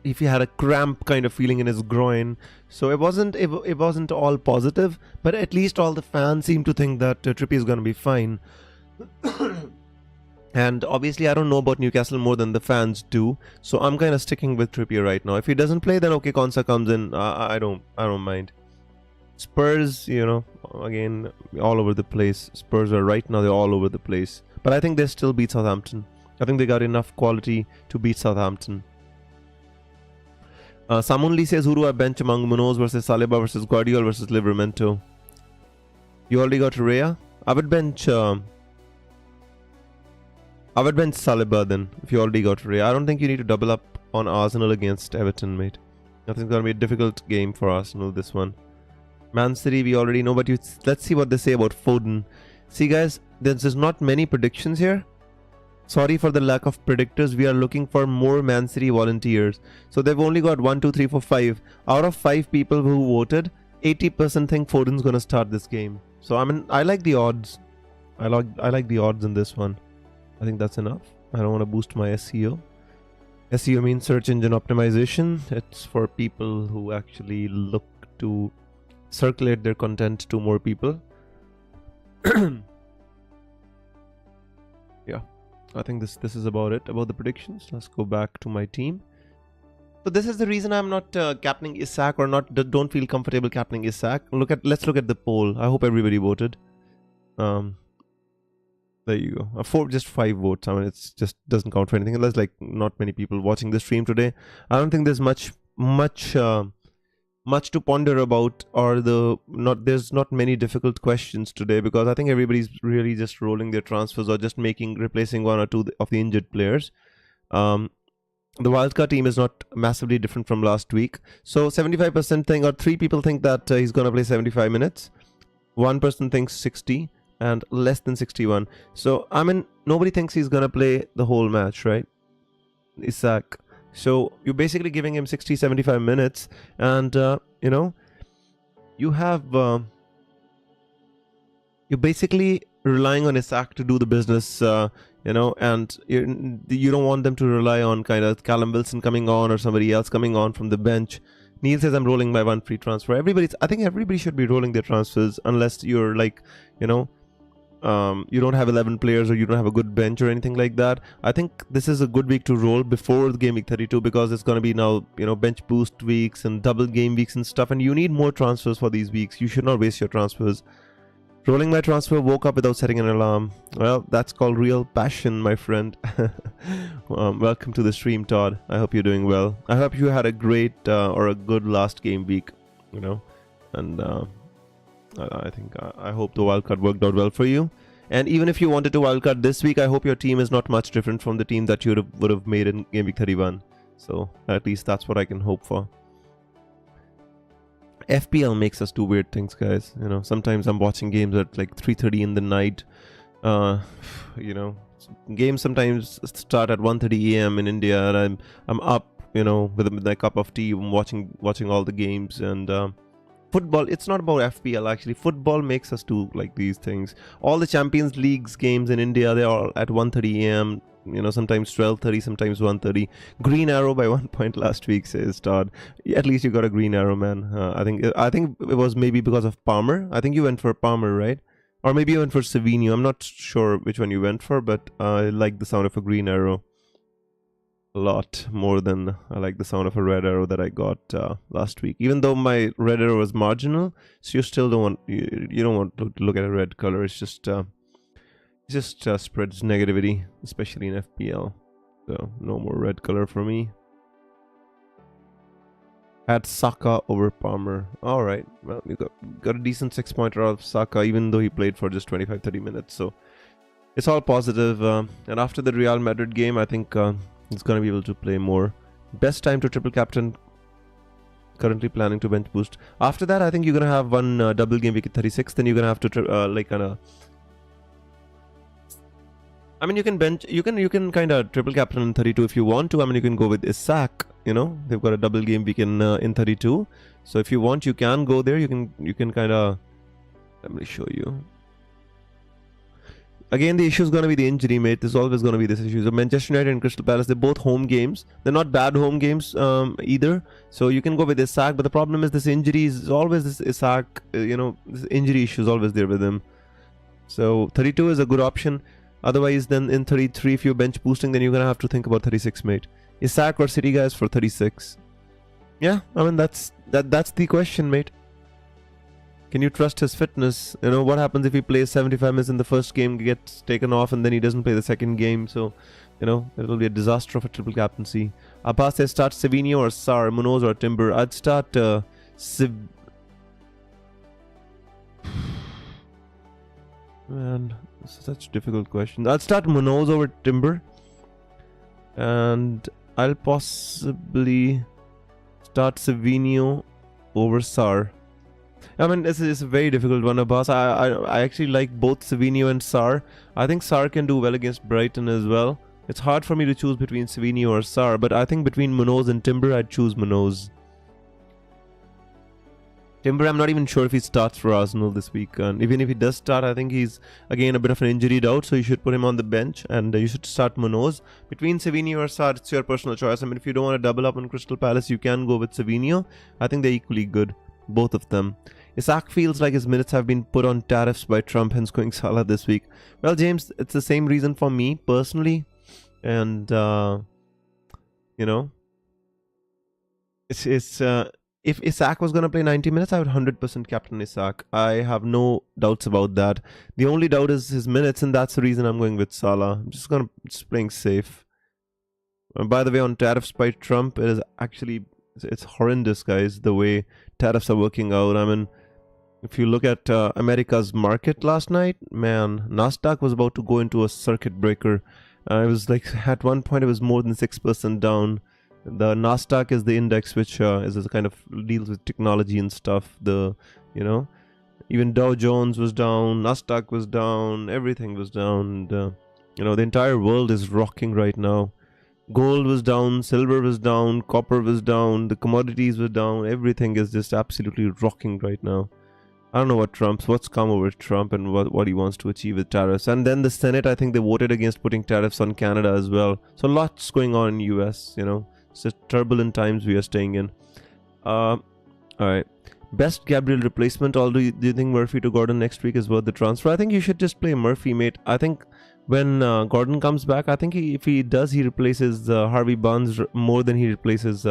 A: if he had a cramp kind of feeling in his groin. So it wasn't all positive, but at least all the fans seem to think that Trippier is going to be fine. And obviously I don't know about Newcastle more than the fans do, so I'm kind of sticking with Trippier right now. If he doesn't play, then okay, Konsa comes in. I don't mind. Spurs, you know, again, all over the place. Spurs are right now, they're all over the place, but I think they still beat Southampton. I think they got enough quality to beat Southampton. Samunli says, who do I bench among Munoz versus Saliba versus Guardiola versus Livramento? You already got Raya? I would bench Saliba then, if you already got Raya. I don't think you need to double up on Arsenal against Everton, mate. I think it's going to be a difficult game for Arsenal, this one. Man City, we already know, but let's see what they say about Foden. See, guys, there's not many predictions here. Sorry for the lack of predictors. We are looking for more Man City volunteers. So they've only got 1, 2, 3, 4, 5. Out of 5 people who voted, 80% think Foden's going to start this game. So I mean, I like the odds. I like the odds in this one. I think that's enough. I don't want to boost my SEO. SEO means search engine optimization. It's for people who actually look to circulate their content to more people. Yeah. I think this is about it, about the predictions. Let's go back to my team. So this is the reason I'm not captaining Isak, or don't feel comfortable captaining Isak. Let's look at the poll. I hope everybody voted. There you go. Just 5 votes. I mean, it's just doesn't count for anything. There's like not many people watching the stream today. I don't think there's much to ponder about, or there's not many difficult questions today, because I think everybody's really just rolling their transfers or just replacing 1 or 2 of the injured players. The wildcard team is not massively different from last week. So 75% think, or 3 people think that he's going to play 75 minutes. 1 person thinks 60 and less than 61. So I mean, nobody thinks he's going to play the whole match, right? Isak. So you're basically giving him 60-75 minutes, and you know, you're basically relying on Isak to do the business, you know, and you don't want them to rely on kind of Callum Wilson coming on or somebody else coming on from the bench. Neil says I'm rolling my 1 free transfer. I think everybody should be rolling their transfers, unless you're like, you know, you don't have 11 players, or you don't have a good bench or anything like that. I think this is a good week to roll before the game week 32, because it's going to be now, you know, bench boost weeks and double game weeks and stuff, and you need more transfers for these weeks. You should not waste your transfers. Rolling my transfer, woke up without setting an alarm. Well, that's called real passion, my friend. Welcome to the stream, Todd. I hope you're doing well. I hope you had a great or a good last game week, you know, and I hope the wildcard worked out well for you. And even if you wanted to wildcard this week, I hope your team is not much different from the team that you would have made in Game Week 31. So at least that's what I can hope for. FPL makes us do weird things, guys. You know, sometimes I'm watching games at like 3:30 in the night. You know, games sometimes start at 1:30 a.m. in India, and I'm up, with my cup of tea, watching all the games. And football, it's not about FPL actually. Football makes us do like these things. All the Champions Leagues games in India, they're all at 1:30 a.m. Sometimes 12:30, sometimes 1:30. Green arrow by 1 point last week, says Todd. At least you got a green arrow, man. I think it was maybe because of Palmer. I think you went for Palmer, right? Or maybe you went for Savinho. I'm not sure which one you went for, but I like the sound of a green arrow a lot more than I like the sound of a red arrow that I got last week. Even though my red arrow was marginal, so you still don't want you don't want to look at a red color. It's just spreads negativity, especially in FPL. So no more red color for me. Had Saka over Palmer. All right. Well, we got a decent 6-pointer out of Saka, even though he played for just 25-30 minutes. So it's all positive. And after the Real Madrid game, I think he's going to be able to play more. Best time to triple captain. Currently planning to bench boost. After that, I think you're going to have one double game week at 36. Then you're going to have to I mean, you can kind of triple captain in 32 if you want to. I mean, you can go with Isak. They've got a double game week in 32. So if you want, you can go there. You can kind of. Let me show you. Again, the issue is going to be the injury, mate. There's always going to be this issue. So Manchester United and Crystal Palace, they're both home games. They're not bad home games either. So you can go with Isak. But the problem is this injury is always this Isak. This injury issue is always there with him. So 32 is a good option. Otherwise, then in 33, if you're bench boosting, then you're going to have to think about 36, mate. Isak or City guys for 36? Yeah, I mean, that's the question, mate. Can you trust his fitness? What happens if he plays 75 minutes in the first game, gets taken off, and then he doesn't play the second game? So, it'll be a disaster of a triple captaincy. Abbas says start Savinho or Sar, Munoz or Timber. I'd start Man, this is such a difficult question. I'll start Munoz over Timber. And I'll possibly start Savinho over Sar. I mean, this is a very difficult one, Abbas. I actually like both Savinho and Sar. I think Sar can do well against Brighton as well. It's hard for me to choose between Savinho or Sar, but I think between Munoz and Timber, I'd choose Munoz. Timber, I'm not even sure if he starts for Arsenal this week. And even if he does start, I think he's, again, a bit of an injury doubt. So you should put him on the bench. And you should start Munoz. Between Savinho or Sar, it's your personal choice. I mean, if you don't want to double up on Crystal Palace, you can go with Savinho. I think they're equally good. Both of them. Isak feels like his minutes have been put on tariffs by Trump, hence going Salah this week. Well, James, it's the same reason for me, personally. And, if Isak was going to play 90 minutes, I would 100% captain Isak. I have no doubts about that. The only doubt is his minutes, and that's the reason I'm going with Salah. I'm just playing safe. By the way, on tariffs by Trump, it is actually, it's horrendous, guys, the way tariffs are working out. I mean, if you look at America's market last night, man, Nasdaq was about to go into a circuit breaker. It was like, at one point, it was more than 6% down. The Nasdaq is the index which is a kind of deals with technology and stuff. Even Dow Jones was down, Nasdaq was down, everything was down. And, the entire world is rocking right now. Gold was down, silver was down, copper was down, the commodities were down. Everything is just absolutely rocking right now. I don't know what's come over Trump and what he wants to achieve with tariffs. And then the Senate, I think they voted against putting tariffs on Canada as well. So lots going on in the US, It's just turbulent times we are staying in. Alright. Best Gabriel replacement. Do you think Murphy to Gordon next week is worth the transfer? I think you should just play Murphy, mate. I think when Gordon comes back, I think if he does, he replaces Harvey Barnes more than he replaces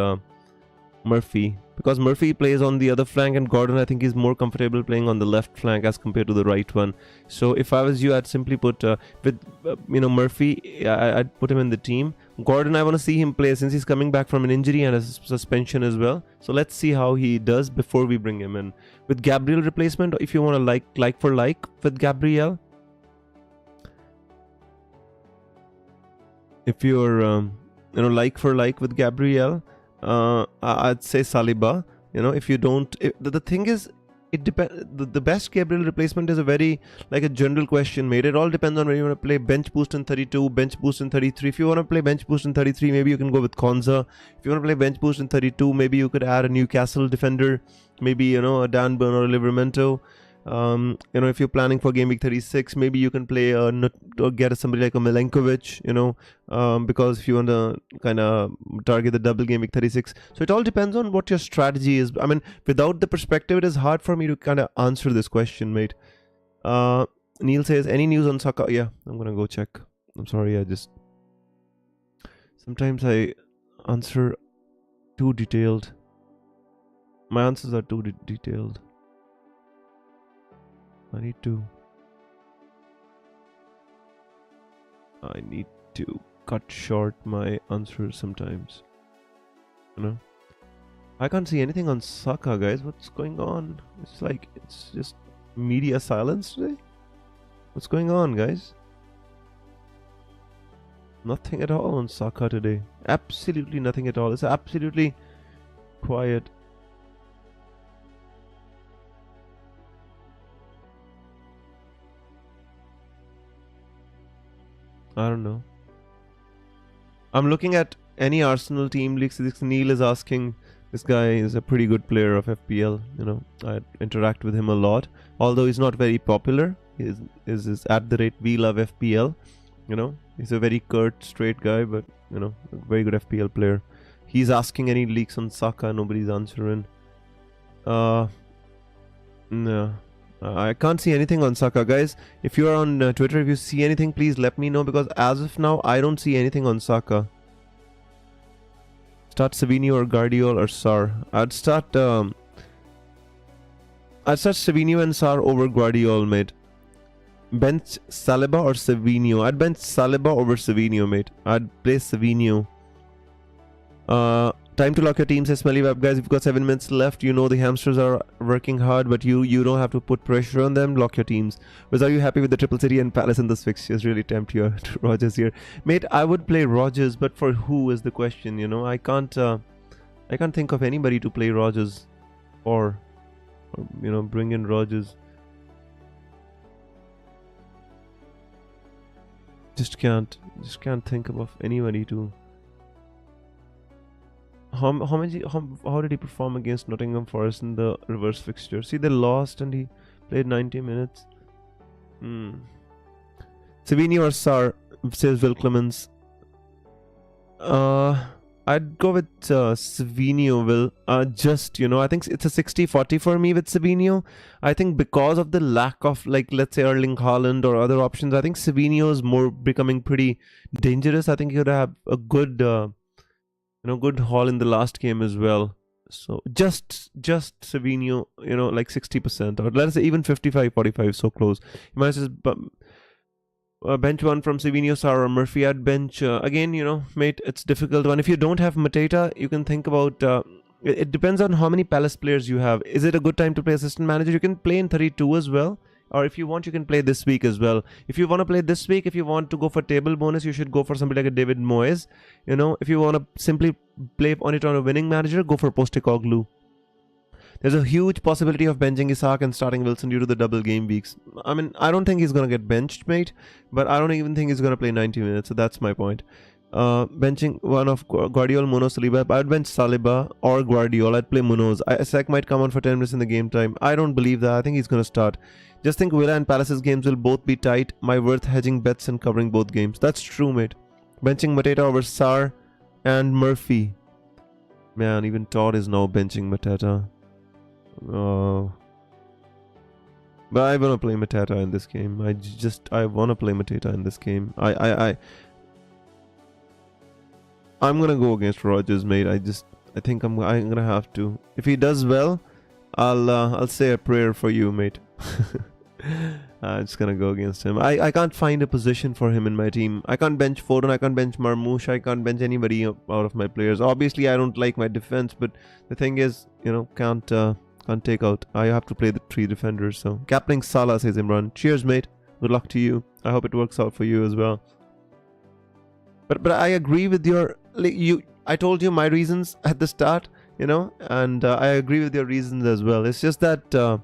A: Murphy. Because Murphy plays on the other flank, and Gordon, I think, is more comfortable playing on the left flank as compared to the right one. So if I was you, I'd simply put Murphy. I'd put him in the team. Gordon, I want to see him play since he's coming back from an injury and a suspension as well. So let's see how he does before we bring him in. With Gabriel replacement, if you want to like for like with Gabriel, if you're like for like with Gabriel, I'd say Saliba. If you don't, the thing is, it depends. The best Gabriel replacement is a very like a general question, mate. It all depends on where you want to play. Bench boost in 32, bench boost in 33. If you want to play bench boost in 33, maybe you can go with Konza. If you want to play bench boost in 32, maybe you could add a Newcastle defender, maybe a Dan Burn or a Livermento. If you're planning for game week 36, maybe you can play or get somebody like a Milenkovic, because if you want to kind of target the double game week 36. So it all depends on what your strategy is. I mean, without the perspective, it is hard for me to kind of answer this question, mate. Neil says, any news on Saka? Yeah, I'm gonna go check. I'm sorry, sometimes I answer too detailed. My answers are too detailed. I need to cut short my answers sometimes. I can't see anything on Saka, guys. What's going on? It's just media silence today. What's going on, guys? Nothing at all on Saka today. Absolutely nothing at all. It's absolutely quiet. I don't know. I'm looking at any Arsenal team. Neil is asking. This guy is a pretty good player of FPL. I interact with him a lot. Although he's not very popular. He is at the rate we love FPL. He's a very curt, straight guy, but a very good FPL player. He's asking any leaks on Saka. Nobody's answering. No. I can't see anything on Saka, guys. If you are on Twitter, if you see anything, please let me know, because as of now, I don't see anything on Saka. Start Savinho or Guardiola or Sar. I'd start Savinho and Sar over Guardiola, mate. Bench Saliba or Savinho? I'd bench Saliba over Savinho, mate. I'd play Savinho. Time to lock your team, says Smelly Web. Guys, you've got 7 minutes left. The hamsters are working hard, but you don't have to put pressure on them. Lock your teams. Are you happy with the Triple City and Palace in this fixtures? Really tempt you out. Rogers here. Mate, I would play Rogers, but for who is the question, I can't think of anybody to play Rogers or bring in Rogers. Just can't think of anybody to. How did he perform against Nottingham Forest in the reverse fixture? See, they lost and he played 90 minutes. Savinho or Sar, says Will Clemens. I'd go with Savinho, Will. I think it's a 60-40 for me with Savinho. I think because of the lack of, let's say, Erling Haaland or other options, I think Savinho is more becoming pretty dangerous. I think he would have a good... good haul in the last game as well. So just Savinho, 60%, or let's say even 55-45, so close. You might just bench one from Savinho, Sar or Murphy. I'd bench again. Mate, it's difficult one. If you don't have Mateta, you can think about. It depends on how many Palace players you have. Is it a good time to play assistant manager? You can play in 32 as well. Or if you want, you can play this week as well. If you want to play this week, if you want to go for table bonus, you should go for somebody like a David Moyes. If you want to simply play on it on a winning manager, go for Postecoglou. There's a huge possibility of benching Isak and starting Wilson due to the double game weeks. I mean, I don't think he's going to get benched, mate. But I don't even think he's going to play 90 minutes. So that's my point. Benching one of Guardiola, Munoz, Saliba. I'd bench Saliba or Guardiola. I'd play Munoz. Isak might come on for 10 minutes in the game time. I don't believe that. I think he's going to start. Just think Villa and Palace's games will both be tight. My worth hedging bets and covering both games. That's true, mate. Benching Mateta over Sar and Murphy. Man, even Todd is now benching Mateta. Oh. But I want to play Mateta in this game. I want to play Mateta in this game. I'm gonna go against Rodgers, mate. I think I'm gonna have to. If he does well, I'll say a prayer for you, mate. I'm just gonna go against him. I can't find a position for him in my team. I can't bench Foden, I can't bench Marmoush, I can't bench anybody out of my players. Obviously, I don't like my defense, but the thing is, can't take out. I have to play the 3 defenders. So, captaining Salah, says Imran. Cheers, mate. Good luck to you. I hope it works out for you as well. But I agree with your I told you my reasons at the start, and I agree with your reasons as well. It's just that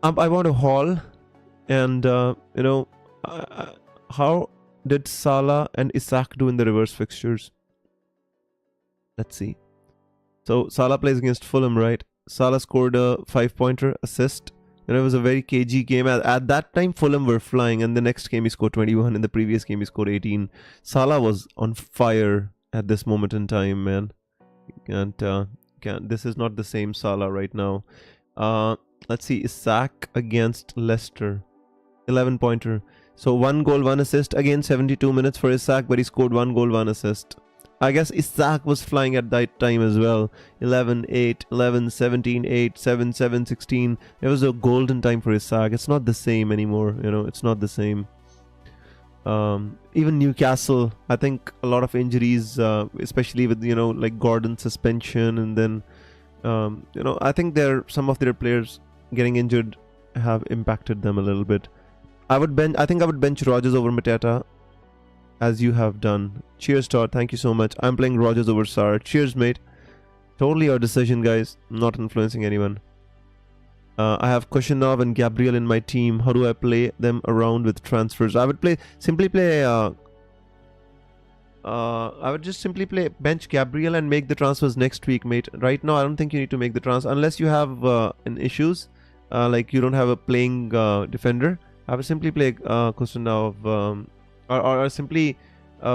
A: I want to haul, and how did Salah and Isak do in the reverse fixtures? Let's see. So Salah plays against Fulham, right? Salah scored a 5-pointer assist. And it was a very cagey game. At that time, Fulham were flying, and the next game he scored 21. In the previous game, he scored 18. Salah was on fire at this moment in time, man. This is not the same Salah right now. Let's see. Isak against Leicester, 11-pointer. So 1 goal, 1 assist. Again, 72 minutes for Isak, but he scored 1 goal, 1 assist. I guess Isak was flying at that time as well. 11, 8, 11, 17, 8, 7, 7, 16. It was a golden time for Isak. It's not the same anymore. It's not the same. Even Newcastle, I think a lot of injuries, especially with, like Gordon's suspension. And then, I think some of their players getting injured have impacted them a little bit. I think I would bench Rodgers over Mateta, as you have done. Cheers, Todd. Thank you so much. I'm playing Rodgers over Sarr. Cheers, mate. Totally your decision, guys. Not influencing anyone. I have Koshinov and Gabriel in my team. How do I play them around with transfers? I would simply play bench Gabriel and make the transfers next week, mate. Right now, I don't think you need to make the transfer unless you have an issues, like you don't have a playing defender. I would simply play Koshinov, or simply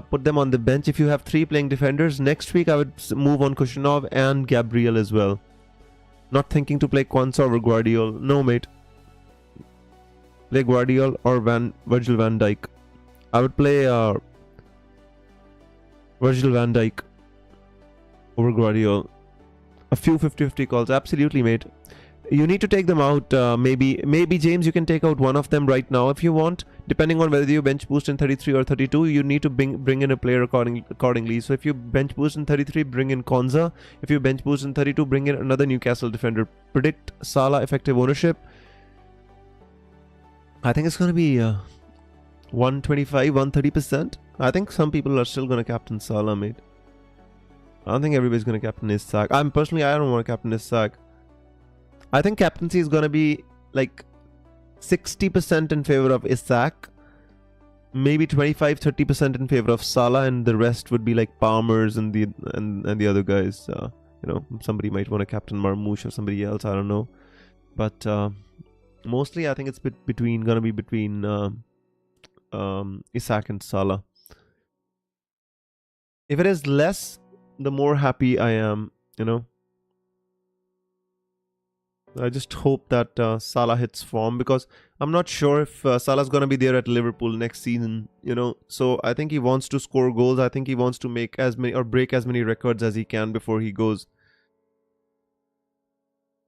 A: put them on the bench. If you have 3 playing defenders, next week I would move on Koshinov and Gabriel as well. Not thinking to play Kwanzaa over Guardiola. No, mate. Play Guardiola or Virgil van Dijk. I would play Virgil van Dijk over Guardiola. A few 50-50 calls. Absolutely, mate. You need to take them out. Maybe James, you can take out one of them right now if you want. Depending on whether you bench boost in 33 or 32, you need to bring in a player accordingly. So if you bench boost in 33, bring in Konza. If you bench boost in 32, bring in another Newcastle defender. Predict Salah effective ownership. I think it's going to be 125, 130%. I think some people are still going to captain Salah, mate. I don't think everybody's going to captain Isak. I don't want to captain Isak. I think captaincy is going to be like 60% in favor of Isak, maybe 25-30% in favor of Salah, and the rest would be like Palmer's and the other guys. Somebody might want to captain Marmoush or somebody else. I don't know, but mostly I think it's gonna be between Isak and Salah. If it is less, the more happy I am. I just hope that Salah hits form, because I'm not sure if Salah's going to be there at Liverpool next season, So I think he wants to score goals. I think he wants to make as many or break as many records as he can before he goes.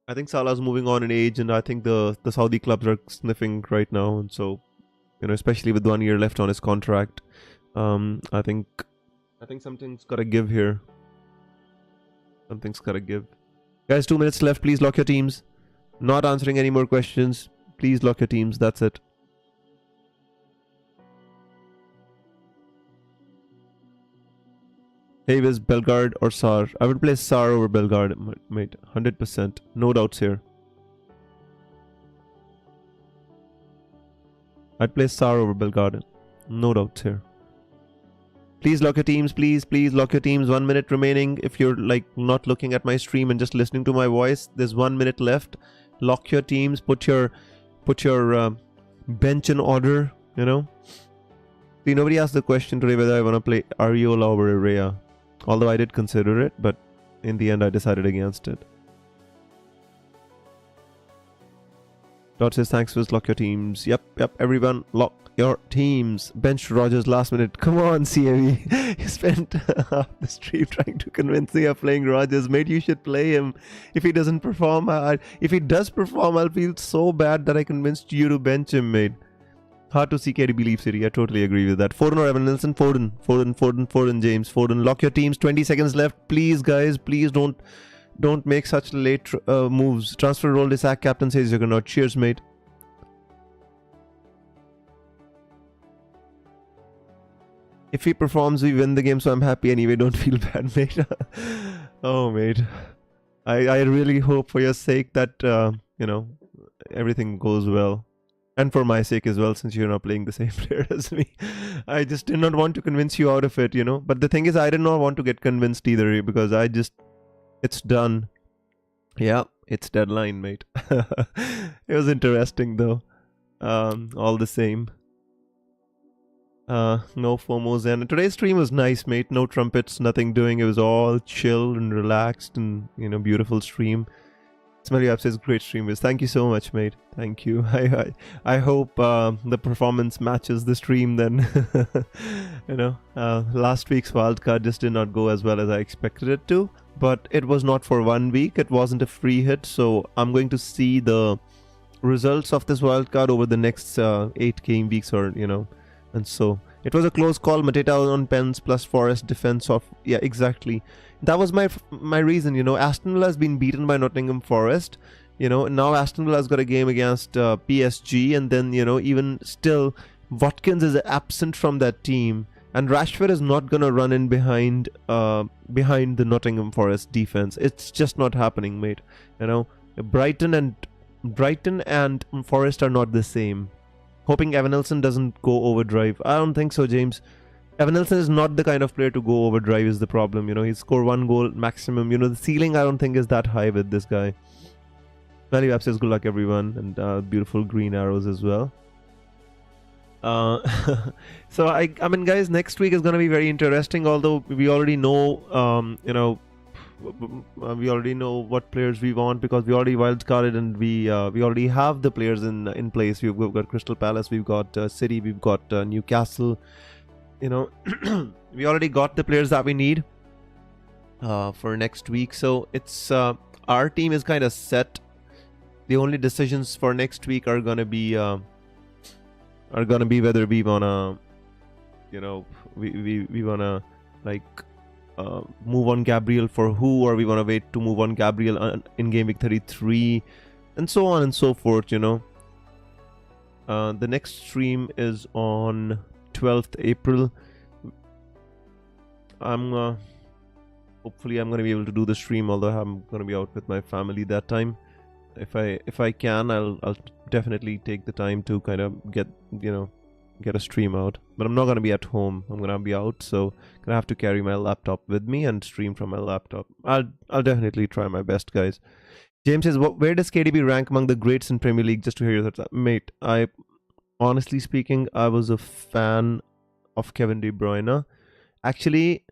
A: I think Salah's moving on in age, and I think the Saudi clubs are sniffing right now. And so, especially with 1 year left on his contract, I think something's got to give here. Something's got to give. Guys, 2 minutes left. Please lock your teams. Not answering any more questions. Please lock your teams. That's it. Davis, Bellegarde or Sarr? I would play Sarr over Bellegarde, mate. 100%. No doubts here. I'd play Sarr over Bellegarde. No doubts here. Please lock your teams. Please lock your teams. 1 minute remaining. If you're like not looking at my stream and just listening to my voice, there's 1 minute left. Lock your teams. Put your bench in order. See, nobody asked the question today whether I want to play Ariola over Herrera. Although I did consider it, but in the end I decided against it. Dot says thanks for lock your teams. Yep, everyone lock your teams. Bench Rodgers last minute. Come on, CME. You spent half the stream trying to convince me of playing Rodgers. Mate, you should play him. If he doesn't perform, if he does perform, I'll feel so bad that I convinced you to bench him, mate. Hard to see KD believe City. I totally agree with that. Foden or Evan Nilsson? Foden, James. Foden. Lock your teams. 20 seconds left. Please, guys. Please don't make such late moves. Transfer role. Isak captain says you're gonna. Cheers, mate. If he performs, we win the game, so I'm happy anyway. Don't feel bad, mate. Oh, mate. I really hope for your sake that, everything goes well. And for my sake as well, since you're not playing the same player as me. I just did not want to convince you out of it, But the thing is, I did not want to get convinced either because it's done. Yeah, it's deadline, mate. It was interesting though. All the same. No FOMOs, and today's stream was nice, mate. No trumpets, nothing doing. It was all chill and relaxed, and beautiful stream. Smelly Up says great stream is. Thank you so much, mate. Thank you. I hope the performance matches the stream then. Last week's wildcard just did not go as well as I expected it to, but it was not for 1 week. It wasn't a free hit, so I'm going to see the results of this wildcard over the next 8 game weeks, or and so it was a close call. Mateta on pens plus Forest defense of, yeah, exactly. That was my reason. Aston Villa has been beaten by Nottingham Forest. Now Aston Villa has got a game against PSG, and then even still, Watkins is absent from that team, and Rashford is not gonna run in behind the Nottingham Forest defense. It's just not happening, mate. Brighton and Forest are not the same. Hoping Evanilson doesn't go overdrive. I don't think so, James. Evanilson is not the kind of player to go overdrive is the problem. He scored 1 goal maximum. The ceiling I don't think is that high with this guy. Value App says good luck everyone, and beautiful green arrows as well. So I mean, guys, next week is going to be very interesting. Although we already know, we already know what players we want because we already wildcarded, and we already have the players in place. We've got Crystal Palace, we've got City, we've got Newcastle. We already got the players that we need for next week. So it's our team is kind of set. The only decisions for next week are gonna be whether we wanna, we wanna move on Gabriel for who, or we wanna wait to move on Gabriel in game week 33, and so on and so forth. The next stream is on 12th April. Hopefully I'm gonna be able to do the stream, although I'm gonna be out with my family that time. If I can, I'll definitely take the time to kind of get a stream out. But I'm not gonna be at home. I'm gonna be out, so gonna have to carry my laptop with me and stream from my laptop. I'll definitely try my best, guys. James says, where does KDB rank among the greats in Premier League? Just to hear your thoughts, mate. Honestly speaking, I was a fan of Kevin De Bruyne. Actually,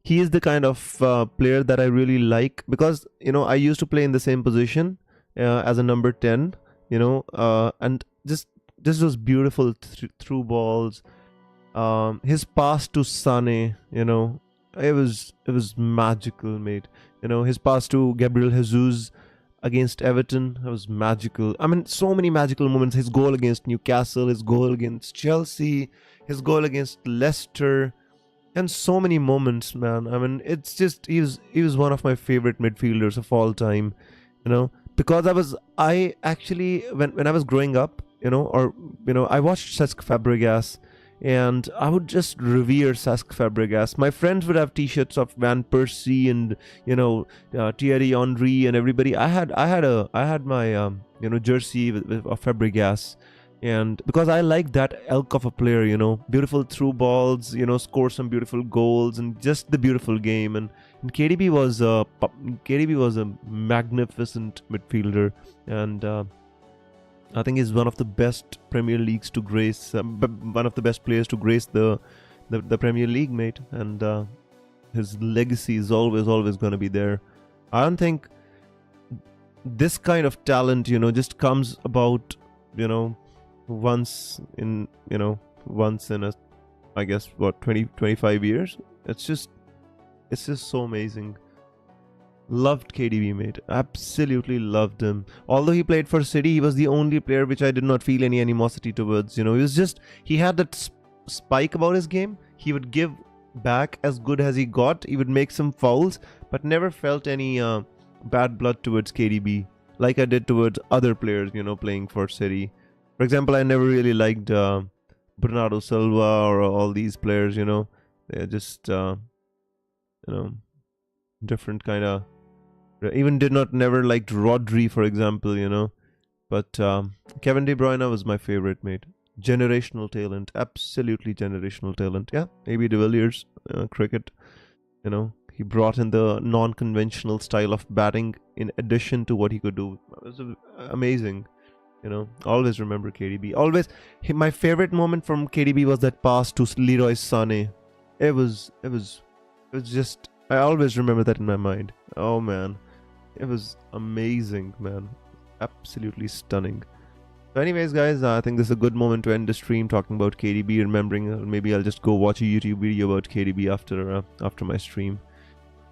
A: he is the kind of player that I really like because I used to play in the same position as a number 10. And just those beautiful through balls. His pass to Sane, it was magical, mate. His pass to Gabriel Jesus against Everton, that was magical. I mean, so many magical moments. His goal against Newcastle, his goal against Chelsea, his goal against Leicester, and so many moments, man. I mean, it's just he was one of my favorite midfielders of all time, because I actually when I was growing up, I watched Cesc Fabregas, and I would just revere Cesc Fabregas. My friends would have T-shirts of Van Persie and Thierry Henry and everybody. I had my jersey of Fabregas, and because I like that ilk of a player, beautiful through balls, score some beautiful goals, and just the beautiful game. And KDB was a magnificent midfielder, and I think he's one of the best Premier Leagues to grace, one of the best players to grace the Premier League, mate. And his legacy is always going to be there. I don't think this kind of talent, just comes about, once in a, I guess, 25 years. It's just so amazing. Loved KDB, mate. Absolutely loved him. Although he played for City, he was the only player which I did not feel any animosity towards. He had that spike about his game. He would give back as good as he got. He would make some fouls, but never felt any bad blood towards KDB like I did towards other players, playing for City. For example, I never really liked Bernardo Silva or all these players, They're just, different kind of... Even never liked Rodri, for example, But Kevin De Bruyne was my favorite, mate. Generational talent, absolutely generational talent. Yeah, AB de Villiers, cricket. You know, he brought in the non-conventional style of batting in addition to what he could do. It was amazing. You know, always remember KDB. Always, my favorite moment from KDB was that pass to Leroy Sané. It was just. I always remember that in my mind. Oh man, it was amazing, man. Absolutely stunning. So anyways, guys, I think this is a good moment to end the stream talking about KDB. Remembering, maybe I'll just go watch a YouTube video about KDB after my stream.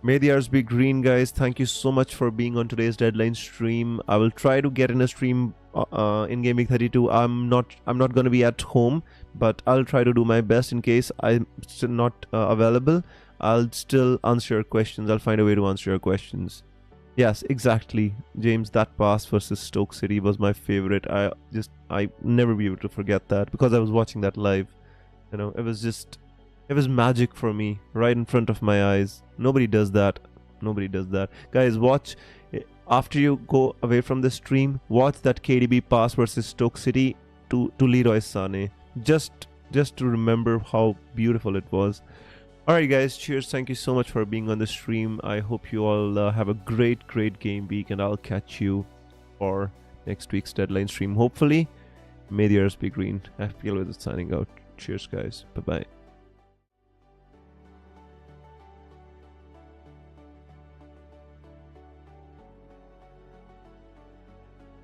A: May the hours be green, guys. Thank you so much for being on today's deadline stream. I will try to get in a stream in Game Week 32. I'm not going to be at home, but I'll try to do my best. In case I'm still not available, I'll still answer your questions. I'll find a way to answer your questions. Yes, exactly, James. That pass versus Stoke City was my favorite. I never be able to forget that because I was watching that live. You know, it was magic for me right in front of my eyes. Nobody does that. Nobody does that. Guys, watch after you go away from the stream. Watch that KDB pass versus Stoke City to Leroy Sané. Just to remember how beautiful it was. Alright guys, cheers. Thank you so much for being on the stream. I hope you all have a great game week, and I'll catch you for next week's deadline stream. Hopefully, may the earth be green. FPL with it signing out. Cheers guys. Bye bye.